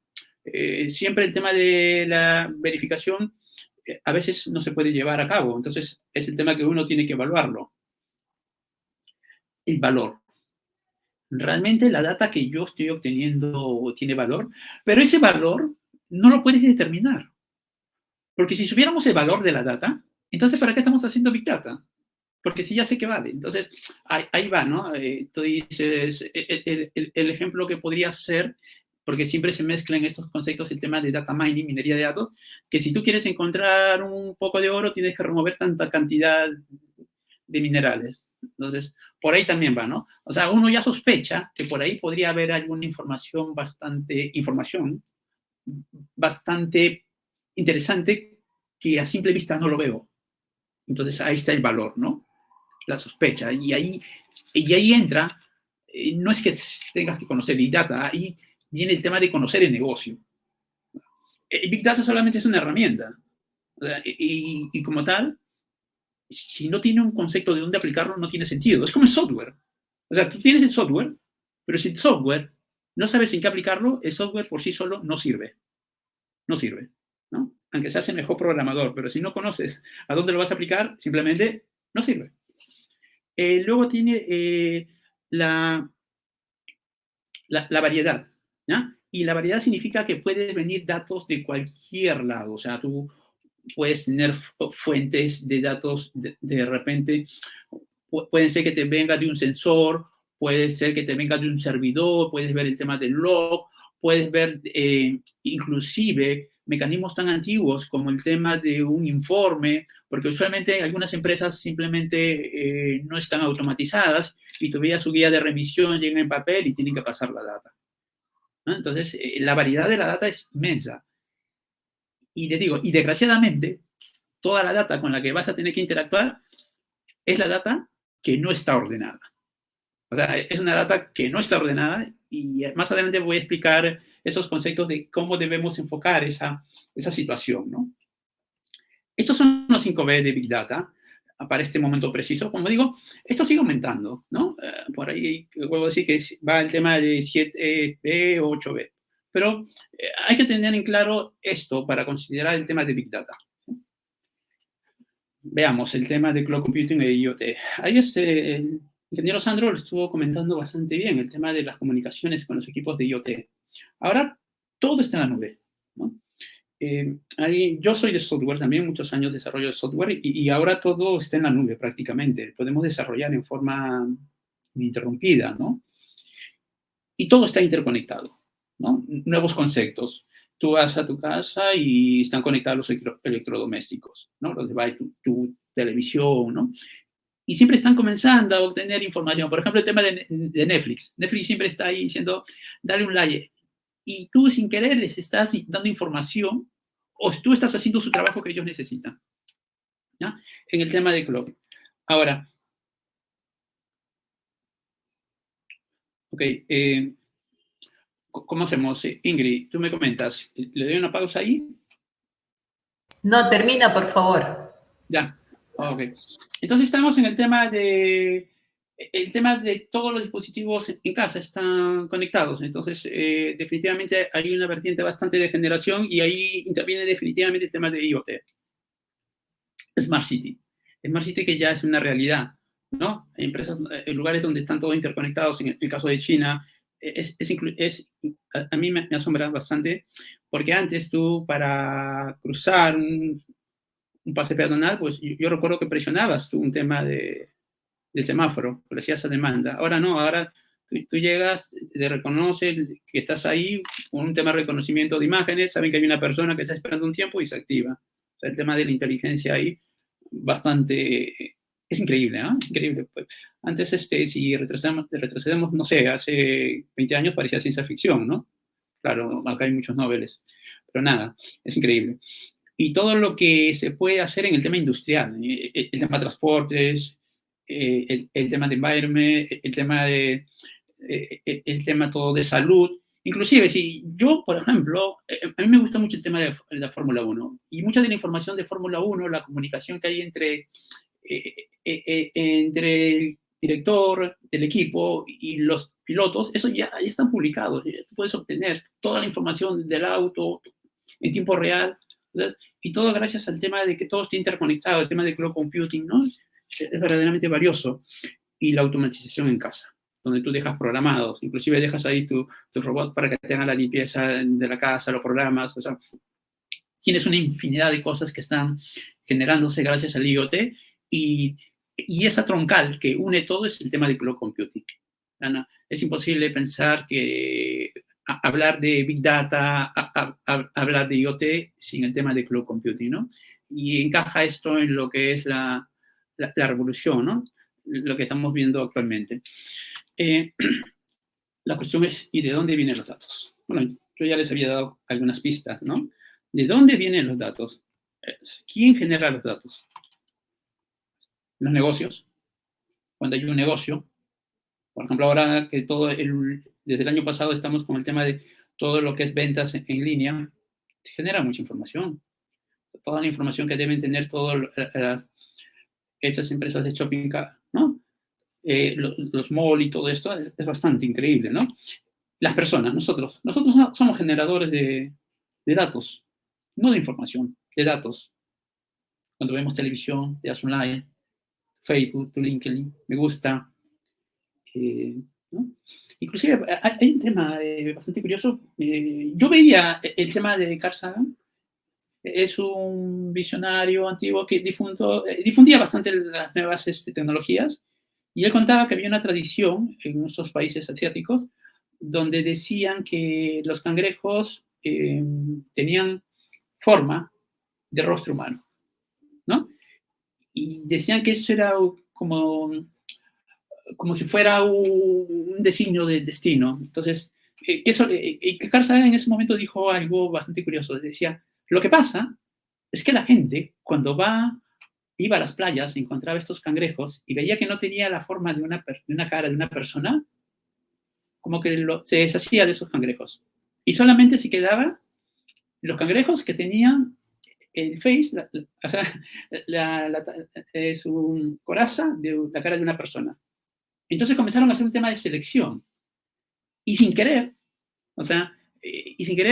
siempre el tema de la verificación a veces no se puede llevar a cabo. Entonces, es el tema que uno tiene que evaluarlo. El valor. ¿Realmente la data que yo estoy obteniendo tiene valor? Pero ese valor no lo puedes determinar. Porque si supiéramos el valor de la data, entonces ¿para qué estamos haciendo Big Data? Porque si ya sé que vale. Entonces, ahí va, ¿no? Tú dices, el ejemplo que podría ser, porque siempre se mezclan estos conceptos, el tema de data mining, minería de datos, que si tú quieres encontrar un poco de oro, tienes que remover tanta cantidad de minerales. Entonces, por ahí también va, ¿no? O sea, uno ya sospecha que por ahí podría haber alguna información bastante interesante que a simple vista no lo veo. Entonces, ahí está el valor, ¿no? La sospecha. Y ahí entra, no es que tengas que conocer Big Data, ahí viene el tema de conocer el negocio. Big Data solamente es una herramienta. O sea, y como tal, si no tiene un concepto de dónde aplicarlo, no tiene sentido. Es como el software. O sea, tú tienes el software, pero si el software no sabes en qué aplicarlo, el software por sí solo no sirve. No sirve, ¿no? Aunque seas el mejor programador, pero si no conoces a dónde lo vas a aplicar, simplemente no sirve. Luego tiene la variedad, ¿ya? Y la variedad significa que pueden venir datos de cualquier lado. O sea, tú puedes tener fuentes de datos de repente, pueden ser que te venga de un sensor, puede ser que te venga de un servidor, puedes ver el tema del log, puedes ver inclusive mecanismos tan antiguos como el tema de un informe, porque usualmente algunas empresas simplemente no están automatizadas y todavía su guía de remisión llega en papel y tienen que pasar la data, ¿no? Entonces, la variedad de la data es inmensa. Y les digo, y desgraciadamente, toda la data con la que vas a tener que interactuar es la data que no está ordenada. O sea, es una data que no está ordenada y más adelante voy a explicar esos conceptos de cómo debemos enfocar esa situación, ¿no? Estos son los 5B de Big Data para este momento preciso. Como digo, esto sigue aumentando, ¿no? Por ahí puedo decir que va el tema de 7B o 8B. Pero hay que tener en claro esto para considerar el tema de Big Data. Veamos el tema de Cloud Computing e IoT. Ahí el ingeniero Sandro lo estuvo comentando bastante bien, el tema de las comunicaciones con los equipos de IoT. Ahora, todo está en la nube, ¿no? Yo soy de software también, muchos años de desarrollo de software, y ahora todo está en la nube prácticamente. Podemos desarrollar en forma ininterrumpida, ¿no? Y todo está interconectado, ¿no? Nuevos conceptos. Tú vas a tu casa y están conectados los electrodomésticos, ¿no? Los devices, tu televisión, ¿no? Y siempre están comenzando a obtener información. Por ejemplo, el tema de Netflix. Netflix siempre está ahí diciendo, dale un like. Y tú sin querer les estás dando información o tú estás haciendo su trabajo que ellos necesitan, ¿ya? En el tema de cloud. Ahora, ok, ¿cómo hacemos? Ingrid, tú me comentas. ¿Le doy una pausa ahí? No, termina, por favor. Ya, ok. Entonces estamos en el tema de todos los dispositivos en casa están conectados. Entonces, definitivamente hay una vertiente bastante de generación y ahí interviene definitivamente el tema de IoT. Smart City. Smart City que ya es una realidad, ¿no? Hay empresas, lugares donde están todos interconectados. En el caso de China, a mí me asombra bastante porque antes tú para cruzar un pase peatonal, pues yo recuerdo que presionabas tú un tema del semáforo, le hacías esa demanda. Ahora no, ahora tú llegas, te reconoce que estás ahí, con un tema de reconocimiento de imágenes, saben que hay una persona que está esperando un tiempo y se activa. O sea, el tema de la inteligencia ahí, bastante, es increíble, ¿no? Increíble. Pues, antes, si retrocedemos, no sé, hace 20 años parecía ciencia ficción, ¿no? Claro, acá hay muchos noveles, pero nada, es increíble. Y todo lo que se puede hacer en el tema industrial, el tema de transportes, el tema de environment, el tema todo de salud. Inclusive, si yo, por ejemplo, a mí me gusta mucho el tema de la Fórmula 1 y mucha de la información de Fórmula 1, la comunicación que hay entre el director del equipo y los pilotos, eso ya están publicados. Tú puedes obtener toda la información del auto en tiempo real. Entonces, y todo gracias al tema de que todo esté interconectado, el tema de cloud computing, ¿no? Es verdaderamente valioso. Y la automatización en casa, donde tú dejas programados, inclusive dejas ahí tu robot para que te haga la limpieza de la casa, los programas, o sea, tienes una infinidad de cosas que están generándose gracias al IoT y esa troncal que une todo es el tema de cloud computing. ¿No? Es imposible pensar que hablar de Big Data, hablar de IoT sin el tema de Cloud Computing, ¿no? Y encaja esto en lo que es la revolución, ¿no? Lo que estamos viendo actualmente. La cuestión es, ¿y de dónde vienen los datos? Bueno, yo ya les había dado algunas pistas, ¿no? ¿De dónde vienen los datos? ¿Quién genera los datos? Los negocios. Cuando hay un negocio, por ejemplo, ahora que desde el año pasado estamos con el tema de todo lo que es ventas en línea, genera mucha información. Toda la información que deben tener todas esas empresas de shopping, ¿no? Los malls y todo esto es bastante increíble, ¿no? Las personas, nosotros somos generadores de datos, no de información, de datos. Cuando vemos televisión, te das un like, Facebook, tu LinkedIn, me gusta, ¿no? Inclusive hay un tema bastante curioso. Yo veía el tema de Carl Sagan. Es un visionario antiguo que difundía bastante las nuevas tecnologías, y él contaba que había una tradición en nuestros países asiáticos donde decían que los cangrejos tenían forma de rostro humano, ¿no? Y decían que eso era como si fuera un designio del destino. Entonces, que Carl Sagan en ese momento dijo algo bastante curioso. Decía, lo que pasa es que la gente, cuando iba a las playas, encontraba estos cangrejos y veía que no tenía la forma de una cara de una persona, como que se deshacía de esos cangrejos. Y solamente se quedaban los cangrejos que tenían el face, o sea, su coraza de la cara de una persona. Entonces comenzaron a hacer un tema de selección. Y sin querer,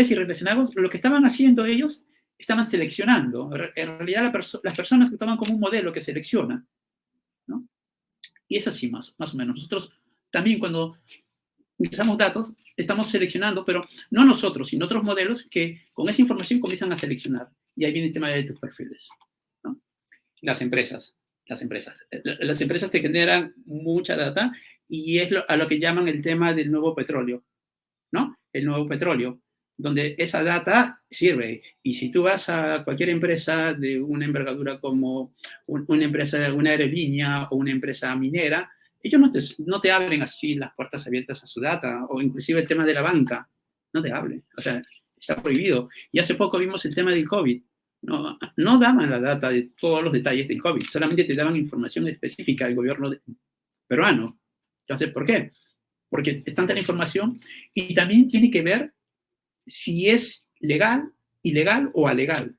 si relacionamos, lo que estaban haciendo ellos, estaban seleccionando. En realidad, las personas que toman como un modelo que selecciona, ¿no? Y es así más o menos. Nosotros también cuando utilizamos datos, estamos seleccionando, pero no nosotros, sino otros modelos que con esa información comienzan a seleccionar. Y ahí viene el tema de tus perfiles, ¿no? Las empresas te generan mucha data, y es a lo que llaman el tema del nuevo petróleo, ¿no? El nuevo petróleo, donde esa data sirve. Y si tú vas a cualquier empresa de una envergadura como una empresa de una aerolínea o una empresa minera, ellos no te abren así las puertas abiertas a su data, o inclusive el tema de la banca, no te abren, o sea, está prohibido. Y hace poco vimos el tema del COVID. No daban la data de todos los detalles del COVID, solamente te daban información específica del gobierno peruano. Entonces, ¿por qué? Porque es tanta la información, y también tiene que ver si es legal, ilegal o alegal,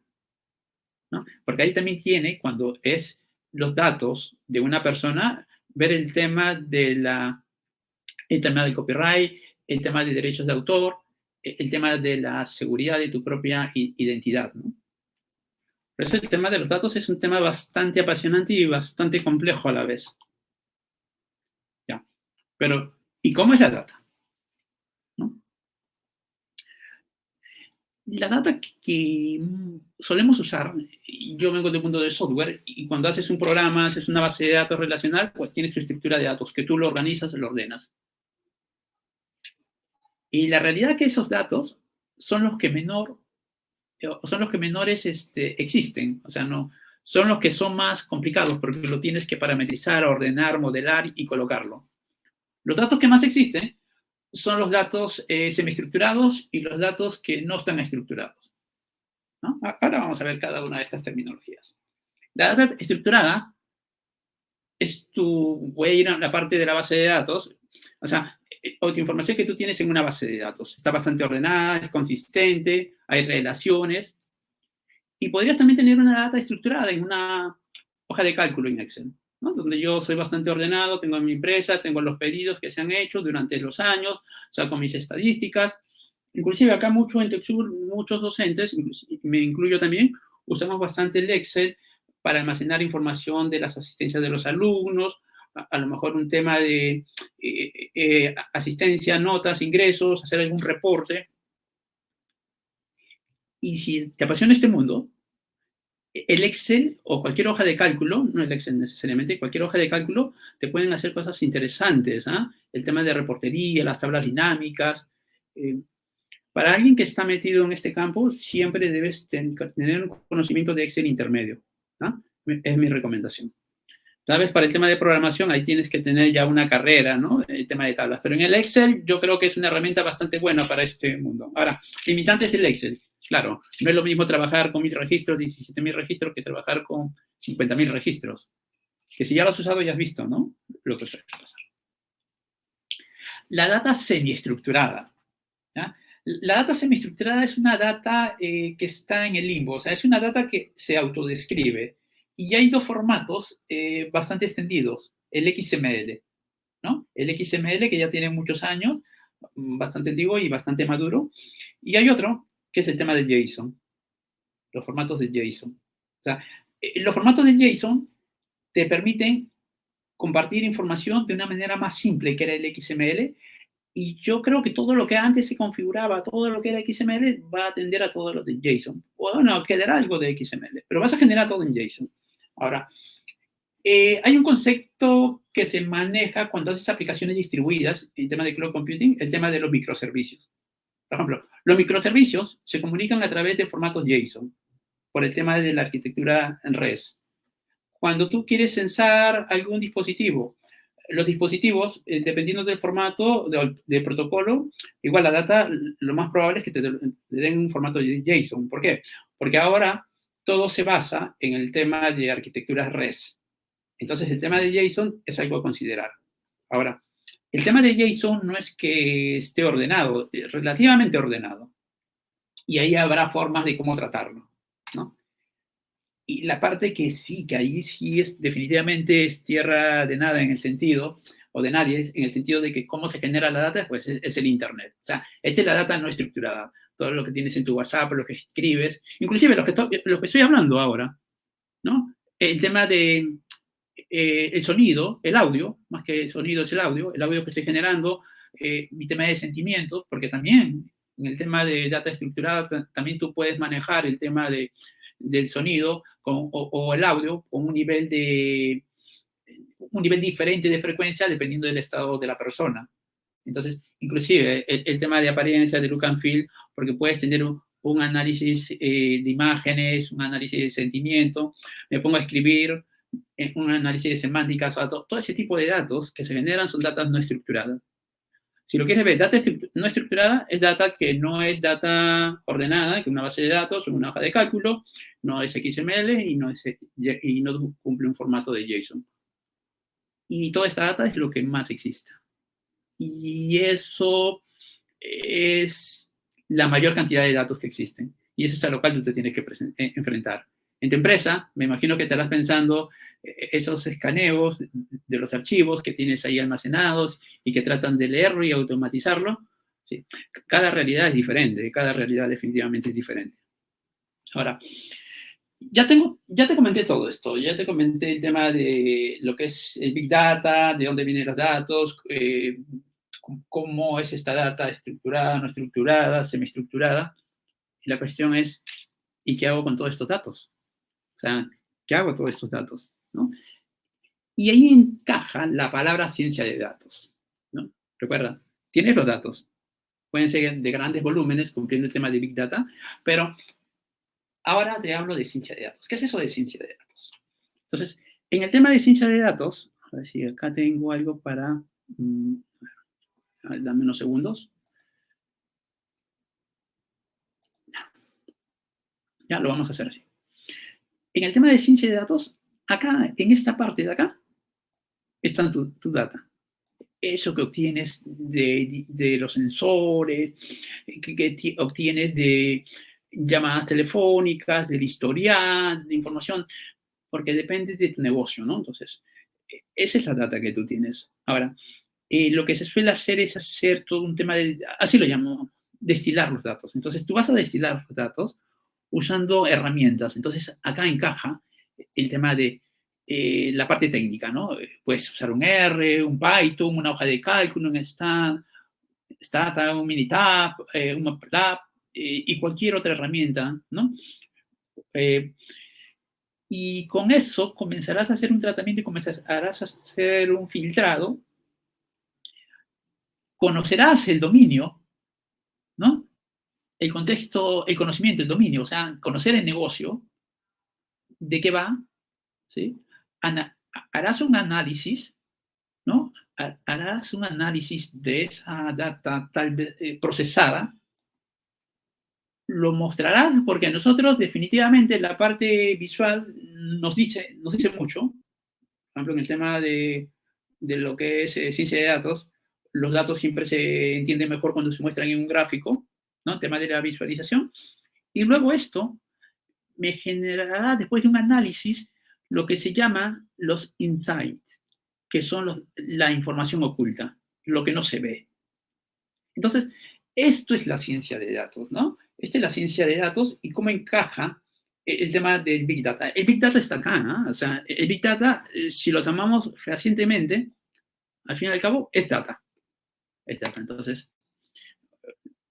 ¿no? Porque ahí también tiene, cuando es los datos de una persona, ver el tema del copyright, el tema de derechos de autor, el tema de la seguridad de tu propia identidad, ¿no? Por eso el tema de los datos es un tema bastante apasionante y bastante complejo a la vez. ¿Ya? Pero, ¿y cómo es la data? ¿No? La data que solemos usar, yo vengo del mundo del software, y cuando haces un programa, haces una base de datos relacional, pues tienes tu estructura de datos, que tú lo organizas, lo ordenas. Y la realidad es que esos datos son los que menores existen, o sea, no, son los que son más complicados, porque lo tienes que parametrizar, ordenar, modelar y colocarlo. Los datos que más existen son los datos semiestructurados y los datos que no están estructurados, ¿no? Ahora vamos a ver cada una de estas terminologías. La data estructurada voy a ir a la parte de la base de datos, o tu información que tú tienes en una base de datos. Está bastante ordenada, es consistente, hay relaciones. Y podrías también tener una data estructurada en una hoja de cálculo en Excel, ¿no? Donde yo soy bastante ordenado, tengo mi empresa, tengo los pedidos que se han hecho durante los años, saco mis estadísticas. Inclusive acá en TechSoup, muchos docentes, me incluyo también, usamos bastante el Excel para almacenar información de las asistencias de los alumnos, a lo mejor un tema de asistencia, notas, ingresos, hacer algún reporte. Y si te apasiona este mundo, el Excel o cualquier hoja de cálculo, no el Excel necesariamente, cualquier hoja de cálculo, te pueden hacer cosas interesantes, ¿eh? El tema de reportería, las tablas dinámicas. Para alguien que está metido en este campo, siempre debes tener un conocimiento de Excel intermedio, ¿eh? Es mi recomendación. Tal vez para el tema de programación, ahí tienes que tener ya una carrera, ¿no? El tema de tablas. Pero en el Excel, yo creo que es una herramienta bastante buena para este mundo. Ahora, limitante es el Excel. Claro, no es lo mismo trabajar con 1000 registros, 17.000 registros, que trabajar con 50.000 registros. Que si ya lo has usado, ya has visto, ¿no? Lo que suele pasar. La data semiestructurada, ¿ya? La data semiestructurada es una data que está en el limbo. O sea, es una data que se autodescribe. Y hay dos formatos bastante extendidos, el XML, ¿no? El XML que ya tiene muchos años, bastante antiguo y bastante maduro. Y hay otro, que es el tema de JSON, los formatos de JSON. O sea, los formatos de JSON te permiten compartir información de una manera más simple que era el XML, y yo creo que todo lo que antes se configuraba, todo lo que era XML, va a atender a todo lo de JSON. Bueno, quedará algo de XML, pero vas a generar todo en JSON. Ahora, hay un concepto que se maneja cuando haces aplicaciones distribuidas en tema de cloud computing, el tema de los microservicios. Por ejemplo, los microservicios se comunican a través de formatos JSON por el tema de la arquitectura en REST. Cuando tú quieres censar algún dispositivo, los dispositivos, dependiendo del formato, del protocolo, igual la data, lo más probable es que te den un formato de JSON. ¿Por qué? Porque ahora todo se basa en el tema de arquitecturas REST. Entonces, el tema de JSON es algo a considerar. Ahora, el tema de JSON no es que esté ordenado, es relativamente ordenado. Y ahí habrá formas de cómo tratarlo, ¿no? Y la parte que sí, que ahí sí es definitivamente es tierra de nada en el sentido, o de nadie, en el sentido de que cómo se genera la data, pues es el Internet. O sea, esta es la data no estructurada. Todo lo que tienes en tu WhatsApp, lo que escribes, inclusive lo que estoy hablando ahora, ¿no? El tema de el sonido, el audio, más que el sonido es el audio que estoy generando, mi tema de sentimientos, porque también en el tema de data estructurada también tú puedes manejar el tema del sonido o el audio con un nivel diferente de frecuencia dependiendo del estado de la persona. Entonces, inclusive el tema de apariencia, de look and feel, porque puedes tener un análisis de imágenes, un análisis de sentimiento, me pongo a escribir un análisis de semánticas, todo ese tipo de datos que se generan son datas no estructuradas. Si lo quieres ver, data no estructurada es data que no es data ordenada, que es una base de datos o una hoja de cálculo, no es XML y no cumple un formato de JSON. Y toda esta data es lo que más existe. Y eso es la mayor cantidad de datos que existen. Y eso es a lo cual tú te tienes que enfrentar. En tu empresa, me imagino que estarás pensando esos escaneos de los archivos que tienes ahí almacenados y que tratan de leerlo y automatizarlo. Sí. Cada realidad es diferente, cada realidad definitivamente es diferente. Ahora, ya te comenté todo esto, ya te comenté el tema de lo que es el Big Data, de dónde vienen los datos, cómo es esta data estructurada, no estructurada, semiestructurada. Y la cuestión es, ¿y qué hago con todos estos datos? O sea, ¿qué hago con todos estos datos? ¿No? Y ahí encaja la palabra ciencia de datos, ¿no? Recuerda, tienes los datos, pueden ser de grandes volúmenes, cumpliendo el tema de Big Data, pero ahora te hablo de ciencia de datos. ¿Qué es eso de ciencia de datos? Entonces, en el tema de ciencia de datos, a ver si acá tengo algo para... dame unos segundos. Ya, lo vamos a hacer así. En el tema de ciencia de datos, acá, en esta parte de acá, está tu data. Eso que obtienes de los sensores, que obtienes de llamadas telefónicas, del historial, de información, porque depende de tu negocio, ¿no? Entonces, esa es la data que tú tienes. Ahora, lo que se suele hacer es hacer todo un tema de, así lo llamo, destilar los datos. Entonces, tú vas a destilar los datos usando herramientas. Entonces, acá encaja el tema de la parte técnica, ¿no? Puedes usar un R, un Python, una hoja de cálculo, un Stata, un Minitab, un MapLab y cualquier otra herramienta, ¿no? Y con eso comenzarás a hacer un tratamiento y comenzarás a hacer un filtrado. Conocerás el dominio, ¿no? El contexto, el conocimiento, el dominio, o sea, conocer el negocio, de qué va, ¿sí? Harás un análisis, ¿no? Harás un análisis de esa data tal vez procesada, lo mostrarás porque a nosotros definitivamente la parte visual nos dice mucho. Por ejemplo, en el tema de lo que es ciencia de datos, los datos siempre se entienden mejor cuando se muestran en un gráfico, ¿no? El tema de la visualización. Y luego esto me generará, después de un análisis, lo que se llama los insights, que son la información oculta, lo que no se ve. Entonces, esto es la ciencia de datos, ¿no? Esta es la ciencia de datos y cómo encaja el tema del Big Data. El Big Data está acá, ¿no? O sea, el Big Data, si lo tomamos fehacientemente, al fin y al cabo, es data. Es data. Entonces,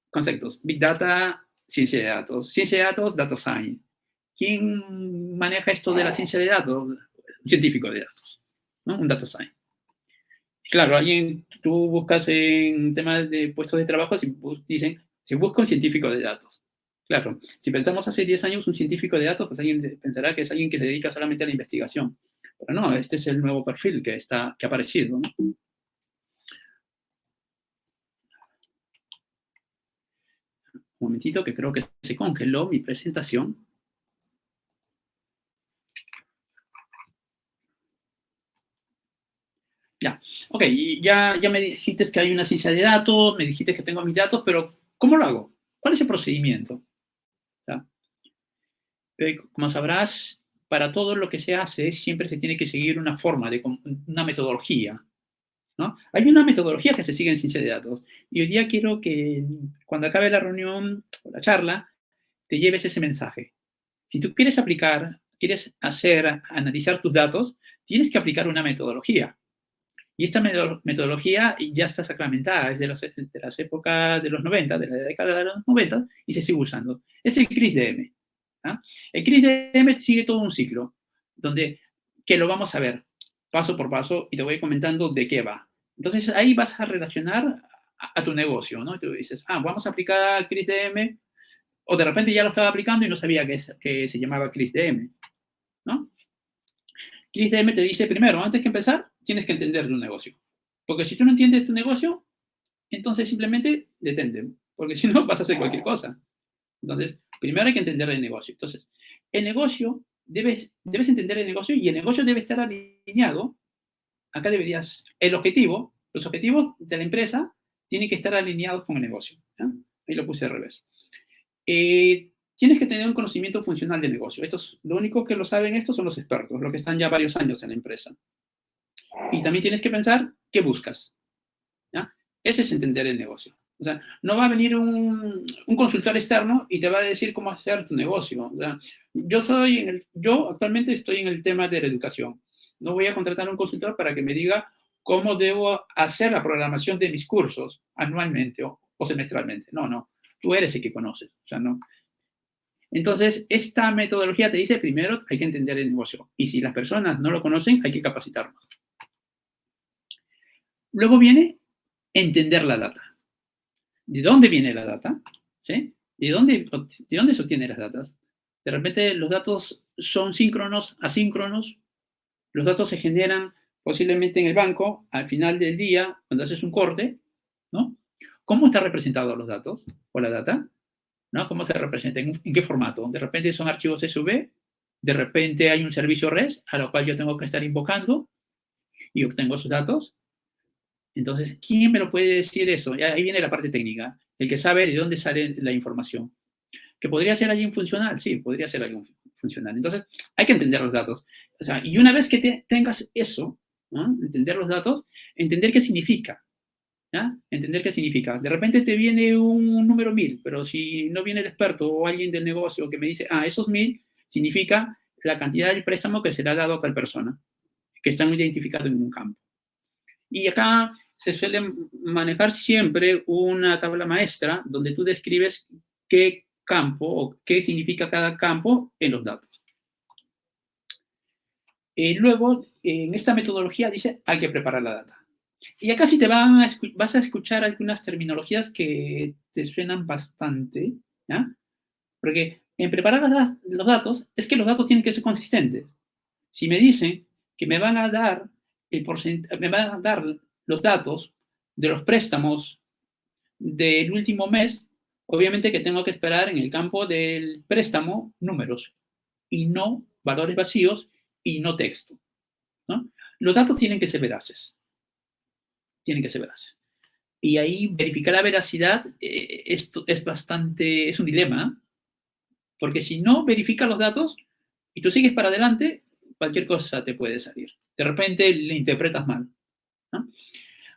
conceptos. Big Data, ciencia de datos. Ciencia de datos, data science. ¿Quién maneja esto de la ciencia de datos? Un científico de datos, ¿no? Un data science. Claro, tú buscas en temas de puestos de trabajo, dicen, se busca un científico de datos. Claro, si pensamos hace 10 años un científico de datos, pues alguien pensará que es alguien que se dedica solamente a la investigación. Pero no, este es el nuevo perfil que ha aparecido, ¿no? Un momentito, que creo que se congeló mi presentación. Ya, ok, ya me dijiste que hay una ciencia de datos, me dijiste que tengo mis datos, pero ¿cómo lo hago? ¿Cuál es el procedimiento? ¿Ya? Como sabrás, para todo lo que se hace siempre se tiene que seguir una forma, una metodología, ¿no? Hay una metodología que se sigue en ciencia de datos y hoy día quiero que cuando acabe la reunión o la charla, te lleves ese mensaje. Si tú quieres analizar tus datos, tienes que aplicar una metodología. Y esta metodología ya está sacramentada, es de las épocas de los 90, de la década de los 90, y se sigue usando. Es el CRISDM. ¿Ah? El CRISDM sigue todo un ciclo, que lo vamos a ver paso por paso, y te voy comentando de qué va. Entonces, ahí vas a relacionar a tu negocio, ¿no? Y tú dices, vamos a aplicar CRISDM, o de repente ya lo estaba aplicando y no sabía que se llamaba CRISDM, ¿no? CRISDM te dice, primero, antes que empezar, tienes que entender tu negocio. Porque si tú no entiendes tu negocio, entonces simplemente detente. Porque si no, vas a hacer cualquier cosa. Entonces, primero hay que entender el negocio. Entonces, el negocio, debes entender el negocio y el negocio debe estar alineado. Acá los objetivos de la empresa tienen que estar alineados con el negocio. ¿Ya? Ahí lo puse al revés. Tienes que tener un conocimiento funcional del negocio. Lo único que lo saben estos son los expertos, los que están ya varios años en la empresa. Y también tienes que pensar qué buscas. ¿Ya? Ese es entender el negocio. O sea, no va a venir un consultor externo y te va a decir cómo hacer tu negocio. O sea, yo actualmente estoy en el tema de la educación. No voy a contratar a un consultor para que me diga cómo debo hacer la programación de mis cursos anualmente o semestralmente. No. Tú eres el que conoces. O sea, no. Entonces, esta metodología te dice, primero, hay que entender el negocio. Y si las personas no lo conocen, hay que capacitarlos. Luego viene entender la data. ¿De dónde viene la data? ¿Sí? ¿De dónde se obtienen las datas? De repente, los datos son síncronos, asíncronos. Los datos se generan posiblemente en el banco al final del día, cuando haces un corte, ¿no? ¿Cómo están representados los datos o la data? ¿No? ¿Cómo se representa? ¿En qué formato? De repente son archivos CSV, de repente hay un servicio REST a lo cual yo tengo que estar invocando y obtengo esos datos. Entonces, ¿quién me lo puede decir eso? Ahí viene la parte técnica, el que sabe de dónde sale la información. ¿Que podría ser alguien funcional? Sí, podría ser alguien funcional. Entonces, hay que entender los datos. O sea, y una vez que tengas eso, ¿no? Entender los datos, entender qué significa. ¿Ya? Entender qué significa. De repente te viene un número 1000, pero si no viene el experto o alguien del negocio que me dice, esos 1000 significa la cantidad del préstamo que será dado a tal persona, que están identificados en un campo. Y acá se suele manejar siempre una tabla maestra donde tú describes qué campo o qué significa cada campo en los datos. Luego, en esta metodología dice, hay que preparar la data. Y acá sí vas a escuchar algunas terminologías que te suenan bastante, ¿ya? Porque en preparar los datos, es que los datos tienen que ser consistentes. Si me dicen que me van a dar los datos de los préstamos del último mes, obviamente que tengo que esperar en el campo del préstamo números y no valores vacíos y no texto, ¿no? Los datos tienen que ser veraces. Tienen que ser veraces. Y ahí verificar la veracidad esto es un dilema, porque si no verificas los datos y tú sigues para adelante, cualquier cosa te puede salir. De repente le interpretas mal, ¿no?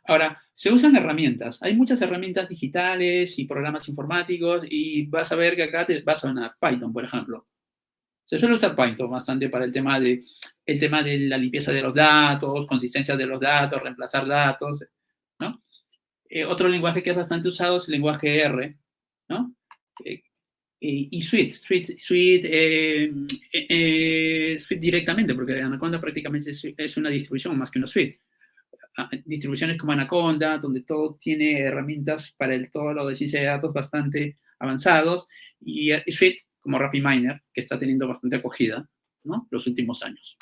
Ahora, se usan herramientas. Hay muchas herramientas digitales y programas informáticos y vas a ver que acá te va a sonar Python, por ejemplo. Se suele usar Python bastante para el tema de la limpieza de los datos, consistencia de los datos, reemplazar datos, ¿no? Otro lenguaje que es bastante usado es el lenguaje R, ¿no? Y Suite directamente, porque Anaconda prácticamente es una distribución más que una suite. Distribuciones como Anaconda, donde todo tiene herramientas para todo lo de ciencia de datos bastante avanzados, y Suite como RapidMiner, que está teniendo bastante acogida, ¿no? Los últimos años.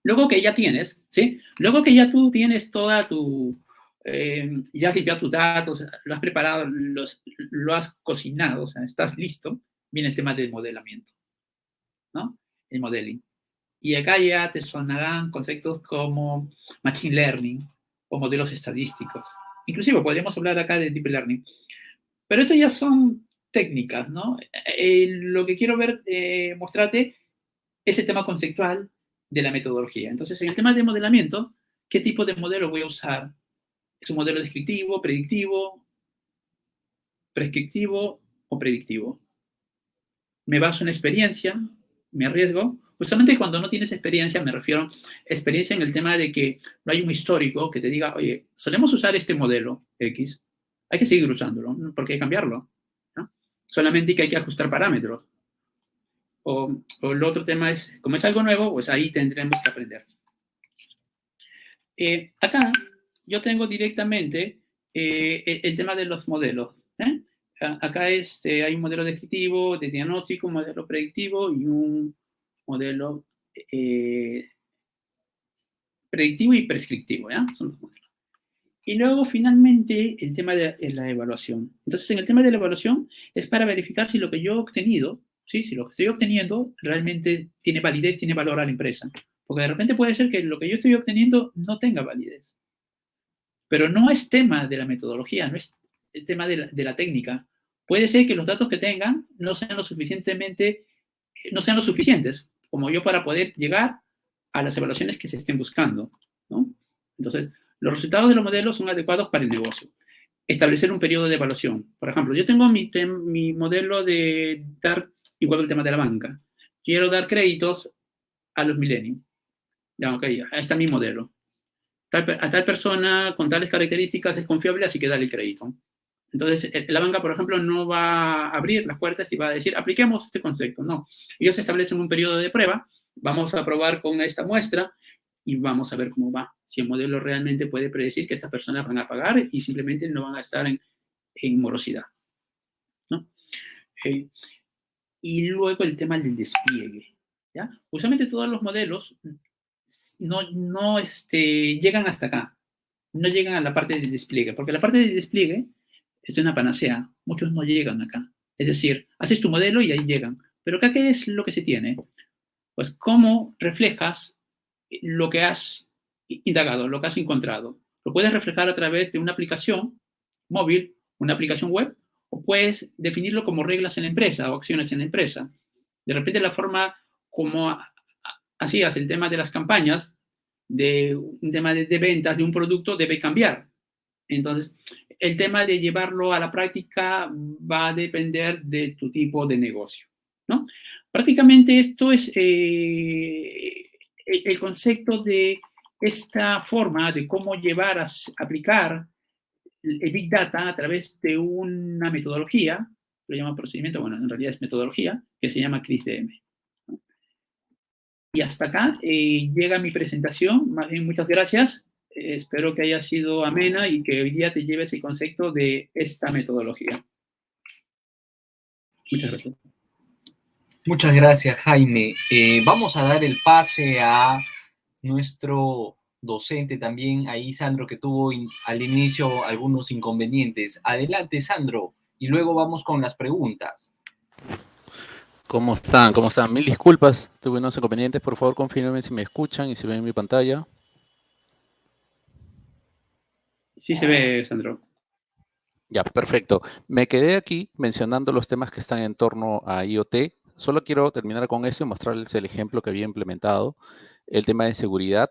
Luego que ya tienes, ¿sí? Luego que ya tú tienes toda tu... ya has limpiado tus datos, lo has preparado, lo has cocinado, o sea, estás listo, viene el tema del modelamiento, ¿no? El modeling. Y acá ya te sonarán conceptos como Machine Learning o modelos estadísticos. Inclusive podríamos hablar acá de Deep Learning. Pero eso ya son técnicas, ¿no? Lo que quiero mostrarte es el tema conceptual de la metodología. Entonces, en el tema de modelamiento, ¿qué tipo de modelo voy a usar? ¿Es un modelo descriptivo, predictivo, prescriptivo o predictivo? ¿Me baso en experiencia? ¿Me arriesgo? Justamente cuando no tienes experiencia, me refiero a experiencia en el tema de que no hay un histórico que te diga, oye, solemos usar este modelo X, hay que seguir usándolo, porque hay que cambiarlo, ¿no? Solamente que hay que ajustar parámetros. O el otro tema es, como es algo nuevo, pues ahí tendremos que aprender. Acá yo tengo directamente el tema de los modelos. Acá hay un modelo descriptivo, de diagnóstico, un modelo predictivo y un modelo predictivo y prescriptivo, ¿ya? Son los modelos. Y luego, finalmente, el tema de la evaluación. Entonces, en el tema de la evaluación es para verificar si lo que yo he obtenido, ¿sí? Si lo que estoy obteniendo realmente tiene validez, tiene valor a la empresa. Porque de repente puede ser que lo que yo estoy obteniendo no tenga validez. Pero no es tema de la metodología, no es el tema de la técnica. Puede ser que los datos que tengan no sean lo suficientes como yo para poder llegar a las evaluaciones que se estén buscando, ¿no? Entonces, los resultados de los modelos son adecuados para el negocio. Establecer un periodo de evaluación. Por ejemplo, yo tengo mi modelo de dar, igual el tema de la banca. Quiero dar créditos a los millennials. Ya, ok, ahí está mi modelo. A tal persona con tales características es confiable, así que dale el crédito. Entonces, la banca, por ejemplo, no va a abrir las puertas y va a decir, apliquemos este concepto. No, ellos establecen un periodo de prueba, vamos a probar con esta muestra y vamos a ver cómo va. Si el modelo realmente puede predecir que estas personas van a pagar y simplemente no van a estar en morosidad, ¿no? Y luego el tema del despliegue, ¿ya? Usualmente todos los modelos no llegan hasta acá, no llegan a la parte del despliegue, porque la parte del despliegue es una panacea, muchos no llegan acá. Es decir, haces tu modelo y ahí llegan. Pero acá, ¿qué es lo que se tiene? Pues cómo reflejas lo que has indagado, lo que has encontrado. Lo puedes reflejar a través de una aplicación móvil, una aplicación web, o puedes definirlo como reglas en la empresa o acciones en la empresa. De repente la forma como hacías el tema de las campañas, de un tema de ventas de un producto debe cambiar. Entonces, el tema de llevarlo a la práctica va a depender de tu tipo de negocio, ¿no? Prácticamente esto es el concepto de esta forma de cómo llevar a aplicar el Big Data a través de una metodología, lo llaman procedimiento, bueno, en realidad es metodología, que se llama CRISDM. Y hasta acá llega mi presentación. Más bien, muchas gracias. Espero que haya sido amena y que hoy día te lleves el concepto de esta metodología. Muchas gracias. Muchas gracias, Jaime. Vamos a dar el pase a nuestro docente también, ahí Sandro, que tuvo al inicio algunos inconvenientes. Adelante, Sandro, y luego vamos con las preguntas. ¿Cómo están? ¿Cómo están? Mil disculpas, tuve unos inconvenientes. Por favor, confírmenme si me escuchan y si ven mi pantalla. Sí se ve, Sandro. Ya, perfecto. Me quedé aquí mencionando los temas que están en torno a IoT, Solo quiero terminar con esto y mostrarles el ejemplo que había implementado. El tema de seguridad,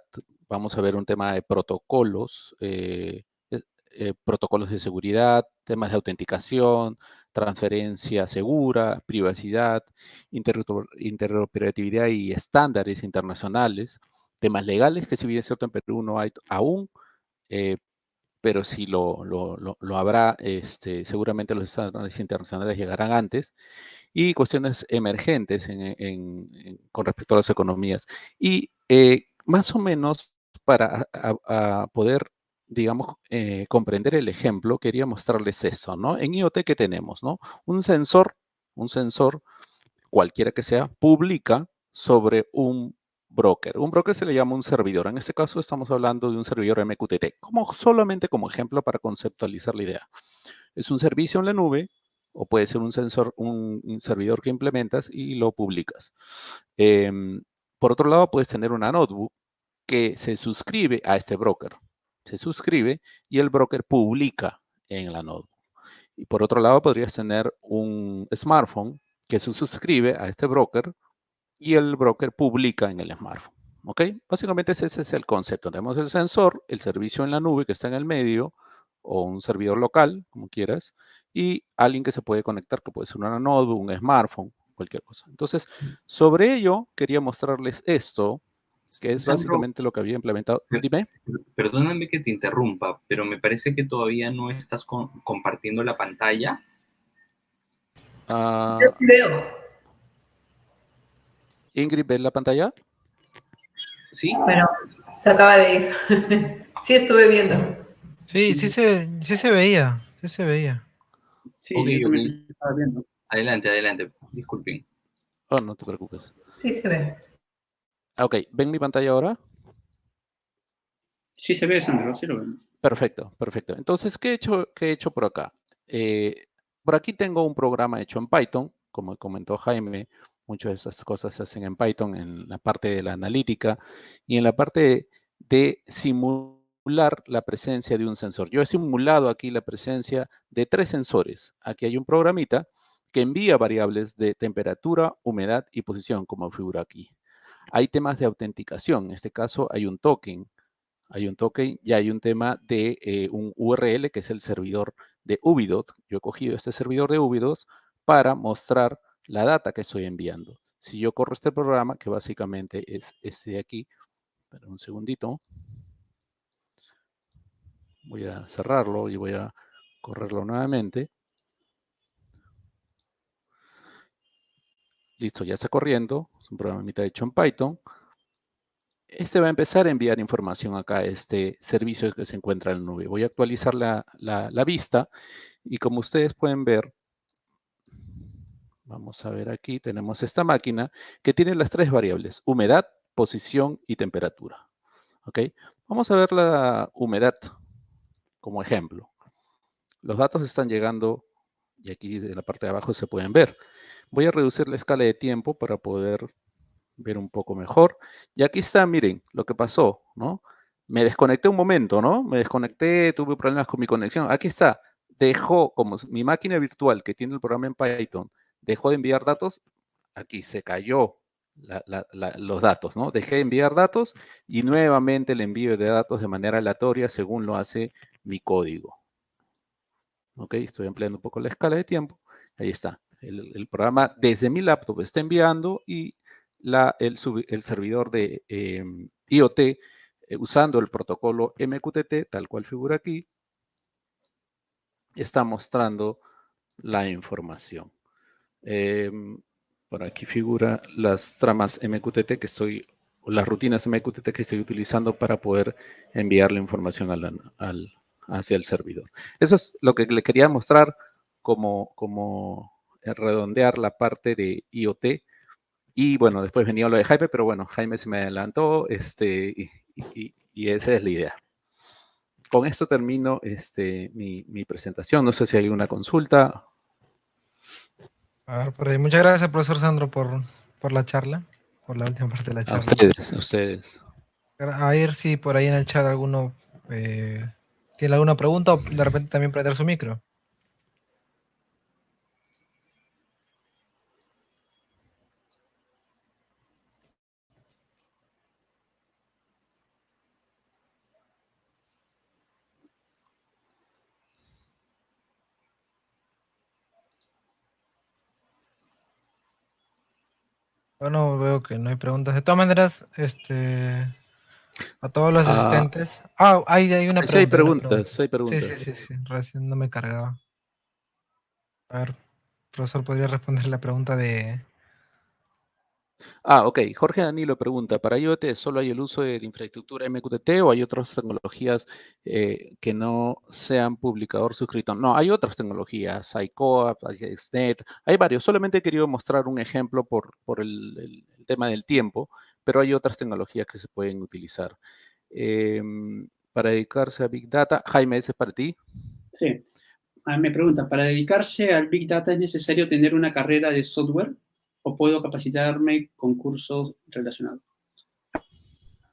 vamos a ver un tema de protocolos, protocolos de seguridad, temas de autenticación, transferencia segura, privacidad, interoperatividad y estándares internacionales, temas legales, que si bien es cierto en Perú no hay aún, pero sí lo habrá, seguramente los estándares internacionales llegarán antes, y cuestiones emergentes con respecto a las economías. Y más o menos para poder, digamos, comprender el ejemplo, quería mostrarles eso, ¿no? En IoT, ¿qué tenemos, no? Un sensor, cualquiera que sea, publica sobre un broker. Un broker se le llama un servidor. En este caso estamos hablando de un servidor MQTT, solamente como ejemplo para conceptualizar la idea. Es un servicio en la nube o puede ser un servidor que implementas y lo publicas. Por otro lado, puedes tener una notebook que se suscribe a este broker. Se suscribe y el broker publica en la notebook. Y por otro lado, podrías tener un smartphone que se suscribe a este broker y el broker publica en el smartphone. ¿Ok? Básicamente ese es el concepto. Tenemos el sensor, el servicio en la nube que está en el medio, o un servidor local, como quieras, y alguien que se puede conectar, que puede ser una notebook, un smartphone, cualquier cosa. Entonces, sobre ello, quería mostrarles esto, que es Sandro, básicamente lo que había implementado. Dime. perdóname que te interrumpa, pero me parece que todavía no estás compartiendo la pantalla. Yo sí veo. Ingrid, ¿ves la pantalla? ¿Sí? Bueno, se acaba de ir. Sí estuve viendo. Sí, sí se veía, sí se veía. Sí, Ok, yo ok. también estaba viendo. Adelante, disculpen. Oh, no te preocupes. Sí se ve. Ok, ¿ven mi pantalla ahora? Sí se ve, Sandro, sí lo vemos. Perfecto, perfecto. Entonces, ¿qué he hecho por acá? Por aquí tengo un programa hecho en Python, como comentó Jaime, muchas de esas cosas se hacen en Python, en la parte de la analítica y en la parte de simular la presencia de un sensor. Yo he simulado aquí la presencia de 3 sensores. Aquí hay un programita que envía variables de temperatura, humedad y posición, como figura aquí. Hay temas de autenticación. En este caso, hay un token y hay un tema de un URL que es el servidor de Ubidot. Yo he cogido este servidor de Ubidot para mostrar la data que estoy enviando. Si yo corro este programa, que básicamente es este de aquí, espera un segundito, voy a cerrarlo y voy a correrlo nuevamente. Listo, ya está corriendo. Es un programita hecho en Python. Este va a empezar a enviar información acá a este servicio que se encuentra en la nube. Voy a actualizar la vista y como ustedes pueden ver, vamos a ver aquí, tenemos esta máquina que tiene las 3 variables, humedad, posición y temperatura. ¿Ok? Vamos a ver la humedad como ejemplo. Los datos están llegando y aquí de la parte de abajo se pueden ver. Voy a reducir la escala de tiempo para poder ver un poco mejor. Y aquí está, miren, lo que pasó, ¿no? Me desconecté un momento, ¿no? Me desconecté, tuve problemas con mi conexión. Aquí está, dejó, como mi máquina virtual que tiene el programa en Python, dejó de enviar datos, aquí se cayó los datos, ¿no? Dejé de enviar datos y nuevamente el envío de datos de manera aleatoria según lo hace mi código. ¿Ok? Estoy ampliando un poco la escala de tiempo. Ahí está. El programa desde mi laptop está enviando y el servidor de IoT usando el protocolo MQTT, tal cual figura aquí, está mostrando la información. Por aquí figura las tramas MQTT las rutinas MQTT que estoy utilizando para poder enviar la información hacia el servidor. Eso es lo que le quería mostrar como redondear la parte de IoT. Y bueno, después venía lo de Jaime, pero bueno, Jaime se me adelantó y esa es la idea. Con esto termino mi presentación. No sé si hay una consulta. A ver, por ahí. Muchas gracias, profesor Sandro, por la charla, por la última parte de la A charla. ustedes. A ver si por ahí en el chat alguno tiene alguna pregunta o de repente también prender su micro. Bueno, veo que no hay preguntas. De todas maneras, a todos los asistentes. Hay una Sí hay pregunta, hay una pregunta. preguntas, hay preguntas. Sí, recién no me cargaba. A ver, profesor, ¿podría responder la pregunta de... Ok. Jorge Danilo pregunta, ¿para IoT solo hay el uso de infraestructura MQTT o hay otras tecnologías que no sean publicador suscrito? No, hay otras tecnologías, hay COAP, hay XNet, hay varios. Solamente he querido mostrar un ejemplo por el tema del tiempo, pero hay otras tecnologías que se pueden utilizar. Para dedicarse a Big Data, Jaime, ese es para ti. Sí. Me pregunta, ¿para dedicarse al Big Data es necesario tener una carrera de software o puedo capacitarme con cursos relacionados?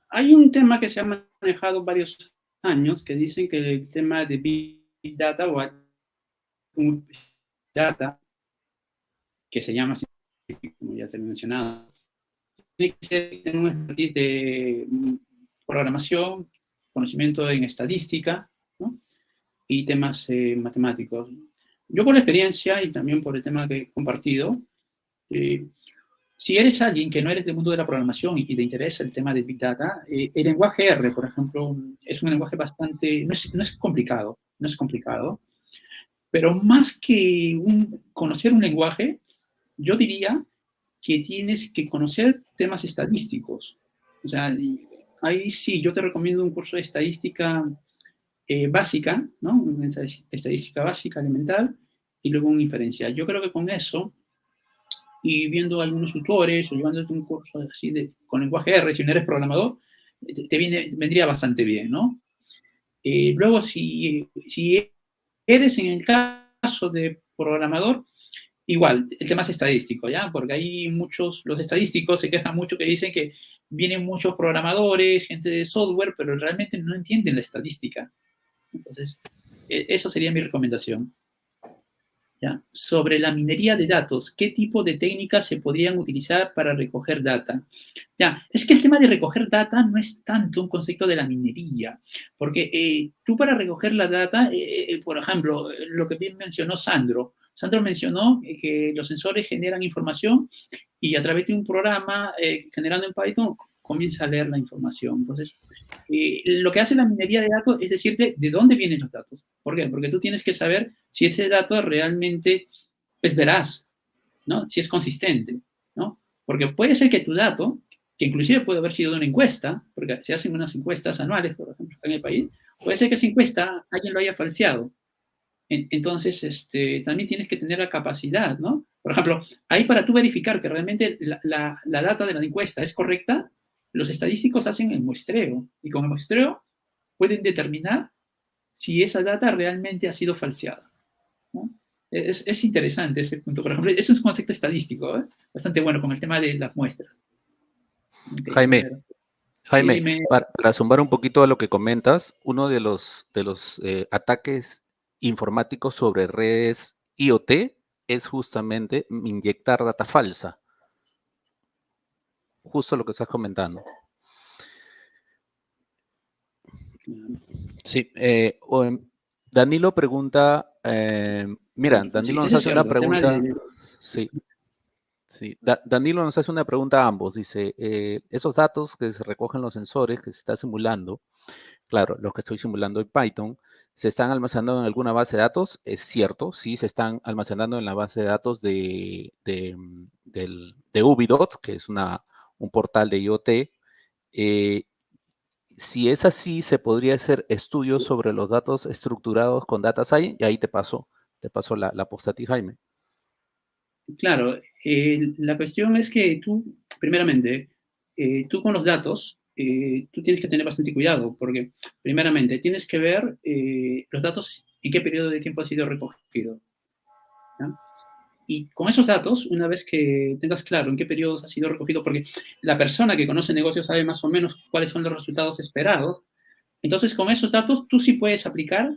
Hay un tema que se ha manejado varios años que dicen que el tema de Big Data o Big Data, que se llama así, como ya te he mencionado, tiene que tener un expertise de programación, conocimiento en estadística, ¿no? Y temas matemáticos. Yo por la experiencia y también por el tema que he compartido, si eres alguien que no eres del mundo de la programación y te interesa el tema de Big Data, el lenguaje R, por ejemplo, es un lenguaje bastante, no es complicado, pero más que conocer un lenguaje, yo diría que tienes que conocer temas estadísticos. O sea, ahí sí, yo te recomiendo un curso de estadística básica, ¿no? Una estadística básica, elemental, y luego un inferencial. Yo creo que con eso, y viendo algunos tutores o llevándote un curso así con lenguaje R, si no eres programador, vendría bastante bien, ¿no? Luego, si eres en el caso de programador, igual, el tema es estadístico, ¿ya? Porque hay los estadísticos se quejan mucho que dicen que vienen muchos programadores, gente de software, pero realmente no entienden la estadística. Entonces, eso sería mi recomendación. ¿Ya? Sobre la minería de datos, ¿qué tipo de técnicas se podrían utilizar para recoger data? Ya, es que el tema de recoger data no es tanto un concepto de la minería, porque tú para recoger la data, por ejemplo, lo que bien mencionó Sandro mencionó que los sensores generan información y a través de un programa generando en Python comienza a leer la información. Entonces, lo que hace la minería de datos es decirte de dónde vienen los datos. ¿Por qué? Porque tú tienes que saber si ese dato realmente es veraz, ¿no? Si es consistente, ¿no? Porque puede ser que tu dato, que inclusive puede haber sido de una encuesta, porque se hacen unas encuestas anuales, por ejemplo, en el país, puede ser que esa encuesta alguien lo haya falseado. Entonces, también tienes que tener la capacidad, ¿no? Por ejemplo, ahí para tú verificar que realmente la data de la encuesta es correcta, los estadísticos hacen el muestreo y con el muestreo pueden determinar si esa data realmente ha sido falseada, ¿no? Es interesante ese punto. Por ejemplo, es un concepto estadístico, bastante bueno con el tema de las muestras. Okay, Jaime, sí, para sumar un poquito a lo que comentas, uno de los ataques informáticos sobre redes IoT es justamente inyectar data falsa. Justo lo que estás comentando. Sí, Danilo pregunta, Danilo nos hace una pregunta. Sí, Danilo nos hace una pregunta a ambos. Dice, esos datos que se recogen los sensores que se está simulando, claro, los que estoy simulando en Python, ¿se están almacenando en alguna base de datos? Es cierto, sí, se están almacenando en la base de datos de Ubidot, que es un portal de IoT. Si es así, se podría hacer estudios sobre los datos estructurados con data science, y ahí te paso la posta a ti, Jaime. Claro, la cuestión es que tú, primeramente, tú con los datos, tú tienes que tener bastante cuidado, porque primeramente tienes que ver los datos en qué periodo de tiempo ha sido recogido, ¿no? Y con esos datos, una vez que tengas claro en qué periodo ha sido recogido, porque la persona que conoce negocios sabe más o menos cuáles son los resultados esperados, entonces con esos datos tú sí puedes aplicar,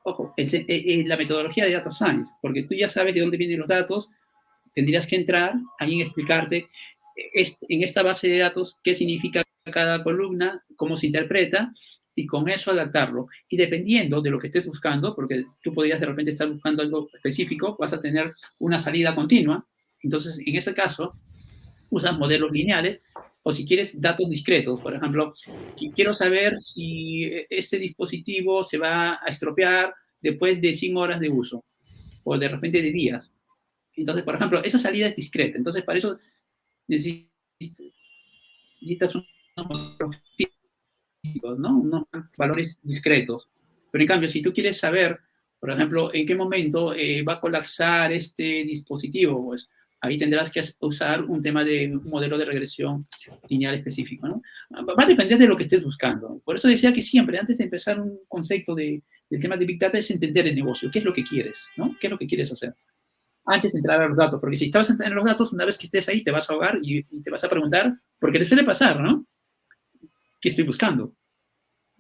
ojo, la metodología de data science, porque tú ya sabes de dónde vienen los datos, tendrías que entrar, alguien explicarte en esta base de datos qué significa cada columna, cómo se interpreta, y con eso adaptarlo. Y dependiendo de lo que estés buscando, porque tú podrías de repente estar buscando algo específico, vas a tener una salida continua. Entonces, en ese caso, usas modelos lineales, o si quieres datos discretos, por ejemplo, quiero saber si este dispositivo se va a estropear después de 100 horas de uso, o de repente de días. Entonces, por ejemplo, esa salida es discreta. Entonces, para eso necesitas unos modelos físicos, ¿no? Unos valores discretos. Pero en cambio, si tú quieres saber, por ejemplo, en qué momento va a colapsar este dispositivo, pues ahí tendrás que usar un tema de un modelo de regresión lineal específico, ¿no? Va a depender de lo que estés buscando. Por eso decía que siempre, antes de empezar un concepto del tema de Big Data, es entender el negocio. ¿Qué es lo que quieres, ¿no? ¿Qué es lo que quieres hacer? Antes de entrar a los datos, porque si estabas en los datos, una vez que estés ahí, te vas a ahogar y te vas a preguntar, porque le suele pasar, ¿no? ¿Qué estoy buscando?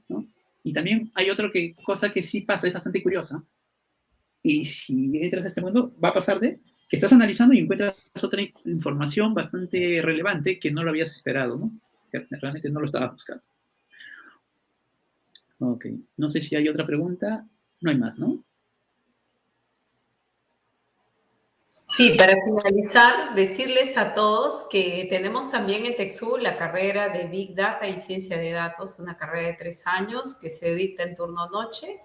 ¿No? Y también hay otra cosa que sí pasa, es bastante curiosa, y si entras a este mundo, va a pasar de que estás analizando y encuentras otra información bastante relevante que no lo habías esperado, ¿no? Que realmente no lo estabas buscando. Ok, no sé si hay otra pregunta. No hay más, ¿no? Sí, para finalizar, decirles a todos que tenemos también en TechSoup la carrera de Big Data y Ciencia de Datos, una carrera de 3 años que se dicta en turno noche.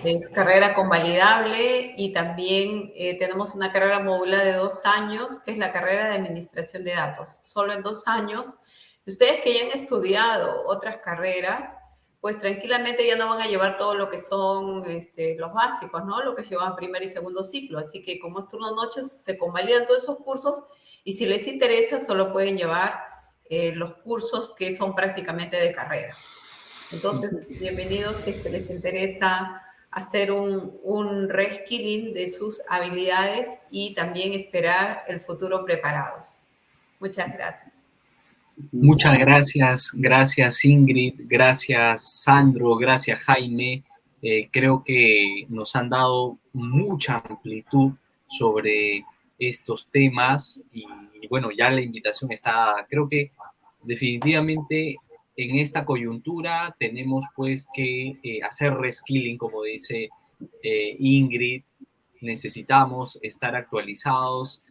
Es carrera convalidable y también tenemos una carrera modular de 2 años, que es la carrera de Administración de Datos. Solo en 2 años. Ustedes que ya han estudiado otras carreras, pues tranquilamente ya no van a llevar todo lo que son los básicos, ¿no? Lo que se llevan primer y segundo ciclo. Así que como es turno noche, se convalidan todos esos cursos y si les interesa, solo pueden llevar los cursos que son prácticamente de carrera. Entonces, bienvenidos si es que les interesa hacer un reskilling de sus habilidades y también esperar el futuro preparados. Muchas gracias. Muchas gracias, gracias Ingrid, gracias Sandro, gracias Jaime. Creo que nos han dado mucha amplitud sobre estos temas y bueno, ya la invitación está, creo que definitivamente en esta coyuntura tenemos pues que hacer reskilling, como dice Ingrid, necesitamos estar actualizados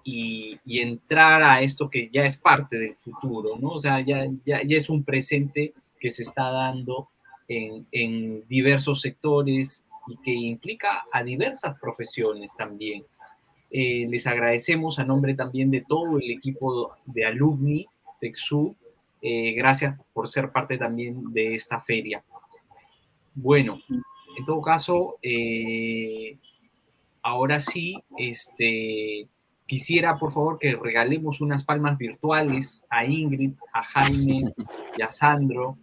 y entrar a esto que ya es parte del futuro, ¿no? O sea, ya es un presente que se está dando en diversos sectores y que implica a diversas profesiones también. Les agradecemos a nombre también de todo el equipo de alumni TechSoup. Gracias por ser parte también de esta feria. Bueno, en todo caso, ahora sí, quisiera por favor que regalemos unas palmas virtuales a Ingrid, a Jaime y a Sandro,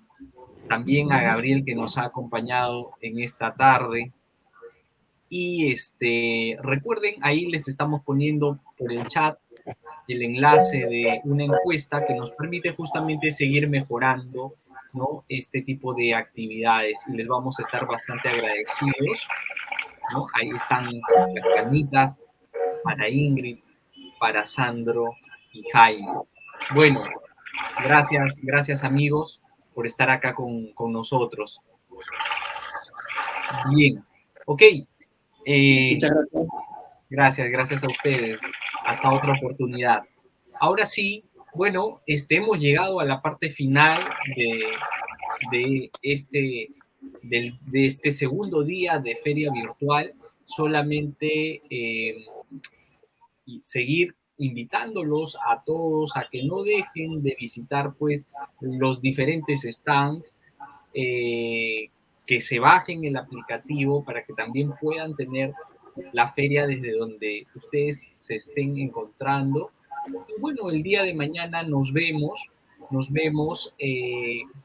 también a Gabriel que nos ha acompañado en esta tarde. Y recuerden, ahí les estamos poniendo por el chat el enlace de una encuesta que nos permite justamente seguir mejorando, ¿no?, este tipo de actividades y les vamos a estar bastante agradecidos, ¿no? Ahí están las canitas para Ingrid, para Sandro y Jaime. Bueno, gracias amigos por estar acá con nosotros. Bien, ok. Muchas gracias. Gracias a ustedes. Hasta otra oportunidad. Ahora sí, bueno, hemos llegado a la parte final de este segundo día de feria virtual. Solamente seguir invitándolos a todos a que no dejen de visitar pues los diferentes stands, que se bajen el aplicativo para que también puedan tener la feria desde donde ustedes se estén encontrando. Y bueno, el día de mañana nos vemos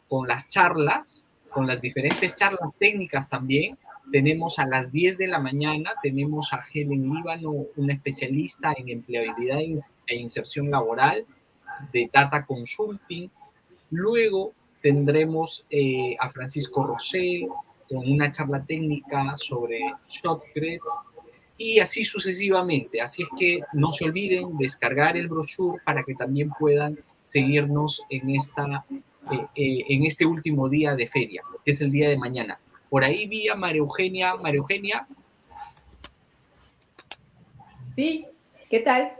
con las charlas, con las diferentes charlas técnicas también. Tenemos a las 10 de la mañana, tenemos a Helen Líbano, una especialista en empleabilidad e inserción laboral de Data Consulting. Luego tendremos a Francisco Rosell con una charla técnica sobre Shotcred y así sucesivamente. Así es que no se olviden descargar el brochure para que también puedan seguirnos en este último día de feria, que es el día de mañana. Por ahí vi a María Eugenia. Sí, ¿qué tal?